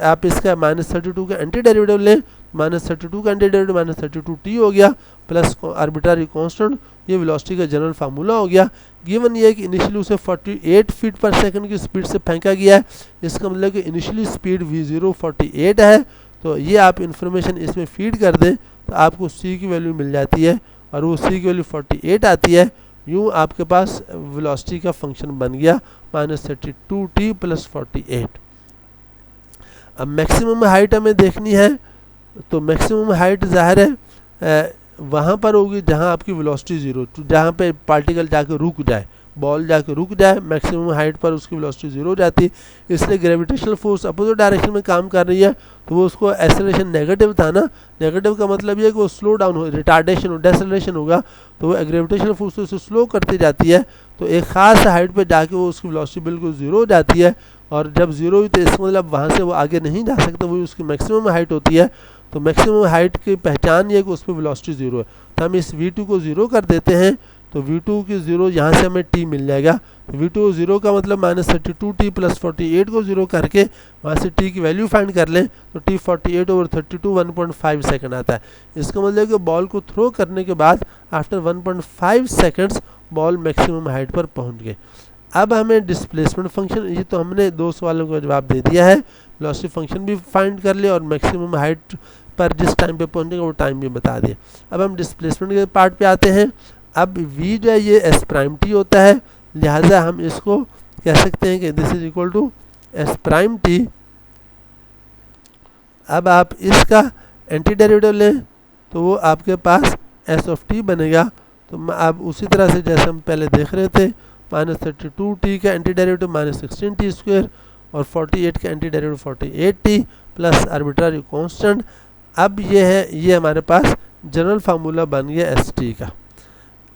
आप इसका -32 का एंटी डेरिवेटिव लें, -32 का एंटी डेरिवेटिव -32t हो गया प्लस आर्बिट्ररी कांस्टेंट, ये वेलोसिटी का जनरल फार्मूला हो गया। गिवन ये है कि इनिशियली उसे 48 फीट पर सेकंड की स्पीड से फेंका गया है, इसका मतलब कि इनिशियली स्पीड v0 48 है। तो ये आप इंफॉर्मेशन इसमें फीड कर दें तो आपको c की वैल्यू मिल जाती है, और वो c की वैल्यू 48 आती है। यूँ आपके पास वेलोसिटी का फंक्शन बन गया -32t प्लस 48। अब मैक्सिमम हाइट हमें देखनी है, तो मैक्सिमम हाइट ज़ाहिर है वहाँ पर होगी जहाँ आपकी वेलोसिटी 0, जहाँ पे पार्टिकल जाके रुक जाए, बॉल जाके रुक जाए, मैक्सिमम हाइट पर उसकी वेलोसिटी 0 हो जाती है। इसलिए ग्रेविटेशनल फोर्स अपोजिट डायरेक्शन में काम कर रही है, तो वो उसको एक्सेलरेशन नेगेटिव था ना, नेगेटिव का मतलब ये है कि वो स्लो डाउन हो, रिटार्डेशन हो, डेसेलरेशन होगा, तो वो ग्रेविटेशनल फोर्स उसे स्लो करती जाती है। तो एक ख़ास हाइट पर जाके वो उसकी वेलोसिटी बिल्कुल 0 हो जाती है, और जब 0 हुई तो इसका मतलब वहाँ से वो आगे नहीं जा सकता, वही उसकी मैक्सिमम हाइट होती है। तो मैक्सिमम हाइट की पहचान ये है कि उस पर वेलोसिटी 0 है, तो हम इस v2 को 0 कर देते हैं, तो v2 की 0 यहाँ से हमें t मिल जाएगा। तो v2 0 का मतलब -32t प्लस 48 को 0 करके वहाँ से t की वैल्यू फाइंड कर लें, तो t 48/32 1.5 सेकंड आता है। इसका मतलब कि बॉल को थ्रो करने के बाद after 1.5 seconds ball maximum height पर पहुँच गए। अब हमें डिस्प्लेसमेंट फंक्शन, ये तो हमने 2 सवालों का जवाब दे दिया है, वेलोसिटी फंक्शन भी फाइंड कर लिया और मैक्सिमम हाइट पर जिस टाइम पे पहुंचेगा वो टाइम भी बता दिया। अब हम डिस्प्लेसमेंट के पार्ट पे आते हैं। अब v जो है ये एस प्राइम टी होता है, लिहाजा हम इसको कह सकते हैं कि this is equal to s prime t. अब आप इसका एंटी डेरिवेटिव लें तो वो आपके पास एस ऑफ टी बनेगा। तो अब उसी तरह से जैसे हम पहले देख रहे थे, -32t का एंटी डेरिवेटिव -16t स्क्वायर, और 48 का anti derivative 48t plus arbitrary constant. अब ये है, ये हमारे पास जनरल फार्मूला बन गया एस टी का।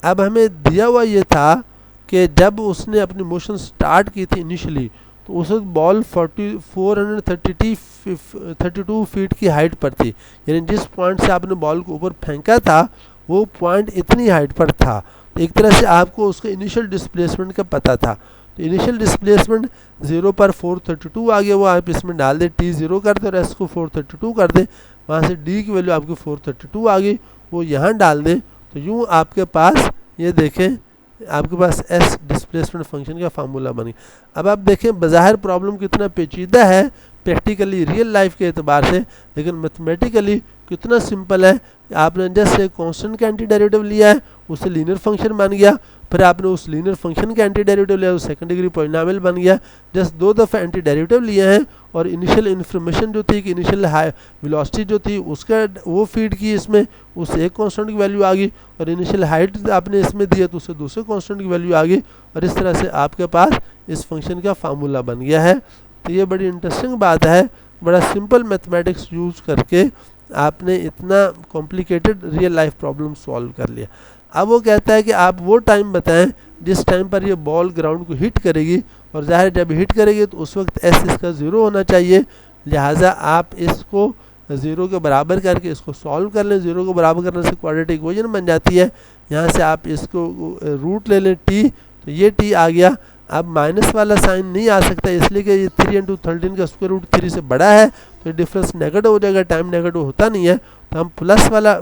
अब हमें दिया हुआ ये था कि जब उसने अपनी मोशन स्टार्ट की थी इनिशियली, तो उस वक्त बॉल 432 फीट की हाइट पर थी, यानी जिस पॉइंट से आपने बॉल को ऊपर फेंका था वो पॉइंट इतनी हाइट पर था। तो एक तरह से आपको उसका इनिशियल डिस्प्लेसमेंट का पता था, तो इनिशियल डिस्प्लेसमेंट 0 पर 432 आ गया, वो आप इसमें डाल दे, t 0 कर दे और s को 432 कर दे, वहाँ से d की वैल्यू आपकी 432 आ गई, वो यहाँ डाल दें। तो यूँ आपके पास ये देखें आपके पास s डिस्प्लेसमेंट फंक्शन का फार्मूला बन गया। अब आप देखें बज़ाहिर प्रॉब्लम कितना पेचीदा है प्रैक्टिकली रियल लाइफ के एतबार से, लेकिन मैथमेटिकली कितना सिंपल है। आपने जस्ट एक कांस्टेंट का एंटी डेरिवेटिव लिया है, उससे लीनियर फंक्शन बन गया, फिर आपने उस लीनियर फंक्शन का एंटी डेरिवेटिव लिया, सेकंड डिग्री पॉलिनोमियल बन गया। जस्ट 2 दफ़ा एंटी डेरिवेटिव लिए हैं और इनिशियल इन्फॉर्मेशन जो थी कि इनिशियल हाई वेलोसिटी जो थी उसका वो फीड की इसमें, उस एक कांस्टेंट की वैल्यू आ गई, और इनिशियल हाइट आपने इसमें दिया तो उससे दूसरे कांस्टेंट की वैल्यू आ गई, और इस तरह से आपके पास इस फंक्शन का फार्मूला बन गया है। तो ये बड़ी इंटरेस्टिंग बात है, बड़ा सिंपल मैथमेटिक्स यूज़ करके आपने इतना complicated real life problem solve कर लिया। अब वो कहता है कि आप वो टाइम बताएं जिस टाइम पर ये बॉल ग्राउंड को हिट करेगी, और ज़ाहिर जब हिट करेगी तो उस वक्त एस इसका 0 होना चाहिए, लिहाजा आप इसको 0 के बराबर करके इसको सॉल्व कर लें। 0 को बराबर करने से क्वाड्रेटिक इक्वेशन बन जाती है। यहाँ से आप इसको रूट ले लें t, तो ये t आ गया। अब माइनस वाला साइन नहीं आ सकता इसलिए कि ये 3 × 13 का स्क्वायर रूट 3 से बड़ा है, तो डिफरेंस नेगेटिव हो जाएगा, टाइम नेगेटिव होता नहीं है, तो हम प्लस वाला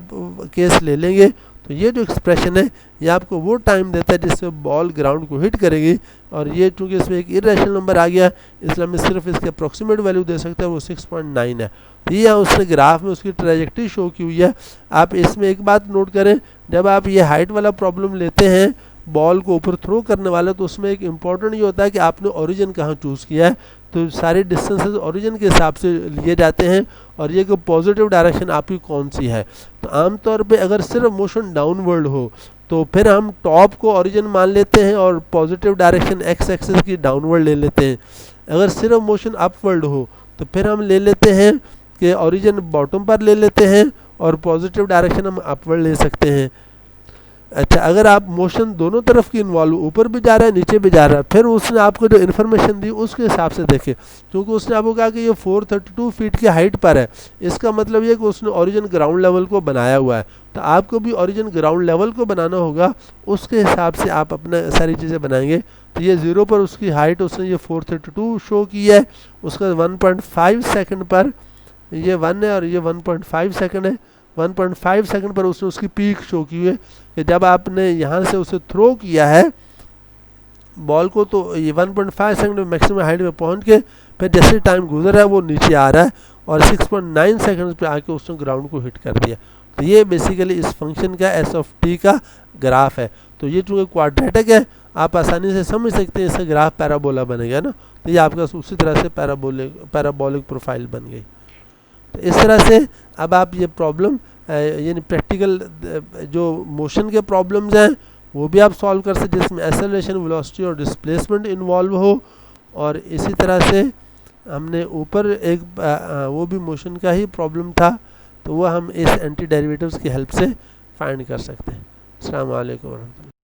केस ले लेंगे। तो ये जो एक्सप्रेशन है ये आपको वो टाइम देता है जिससे बॉल ग्राउंड को हिट करेगी, और ये चूँकि इसमें एक इरेशनल नंबर आ गया इसलिए हमें सिर्फ इसके अप्रॉक्सीमेट वैल्यू दे सकते हैं, वो 6.9 है। तो ये उसने ग्राफ में उसकी ट्रैजेक्टरी शो की हुई है। आप इसमें एक बात नोट करें, जब आप ये हाइट वाला प्रॉब्लम लेते हैं बॉल को ऊपर थ्रो करने वाला, तो उसमें एक इम्पॉर्टेंट ये होता है कि आपने ओरिजिन कहाँ चूज़ किया है। तो सारे डिस्टेंसेस ओरिजिन के हिसाब से लिए जाते हैं, और ये कि पॉजिटिव डायरेक्शन आपकी कौन सी है। तो आमतौर पे अगर सिर्फ मोशन डाउनवर्ड हो तो फिर हम टॉप को ओरिजिन मान लेते हैं और पॉजिटिव डायरेक्शन एक्स एक्सिस की डाउनवर्ड ले लेते हैं। अगर सिर्फ मोशन अपवर्ड हो तो फिर हम ले लेते हैं कि ओरिजिन बॉटम पर ले लेते हैं और पॉजिटिव डायरेक्शन हम अपवर्ड ले सकते हैं। अच्छा, अगर आप मोशन दोनों तरफ की इन्वॉल्व, ऊपर भी जा रहा है नीचे भी जा रहा है, फिर उसने आपको जो इन्फॉर्मेशन दी उसके हिसाब से देखें, क्योंकि उसने आपको कहा कि ये 432 फीट की हाइट पर है, इसका मतलब ये कि उसने ओरिजिन ग्राउंड लेवल को बनाया हुआ है। तो आपको भी ओरिजिन ग्राउंड लेवल को बनाना होगा, उसके हिसाब से आप अपना सारी चीज़ें बनाएंगे। तो ये 0 पर उसकी हाइट उसने ये 432 शो की है, उसका 1.5 सेकंड पर ये 1 है और ये 1.5 सेकंड है। 1.5 सेकंड पर उसने उसकी पीक शो की है कि जब आपने यहाँ से उसे थ्रो किया है बॉल को, तो ये 1.5 सेकंड में मैक्सिमम हाइट में पहुँच के फिर जैसे टाइम गुजर रहा है वो नीचे आ रहा है, और 6.9 सेकंड पे आके उसने ग्राउंड को हिट कर दिया। तो ये बेसिकली इस फंक्शन का एस ऑफ टी का ग्राफ है। तो ये चूँकि क्वाड्रेटिक है, आप आसानी से समझ सकते हैं इसका ग्राफ पैराबोला बनेगा ना, तो ये आपका उसी तरह से पैराबोलिक प्रोफाइल बन गई। तो इस तरह से अब आप ये प्रॉब्लम यानी प्रैक्टिकल जो मोशन के प्रॉब्लम्स हैं वो भी आप सॉल्व कर सकते, जिसमें एक्सेलरेशन, वेलोसिटी और डिस्प्लेसमेंट इन्वॉल्व हो। और इसी तरह से हमने ऊपर एक वो भी मोशन का ही प्रॉब्लम था, तो वो हम इस एंटी डेरिवेटिव्स की हेल्प से फाइंड कर सकते हैं। अस्सलाम वालेकुम।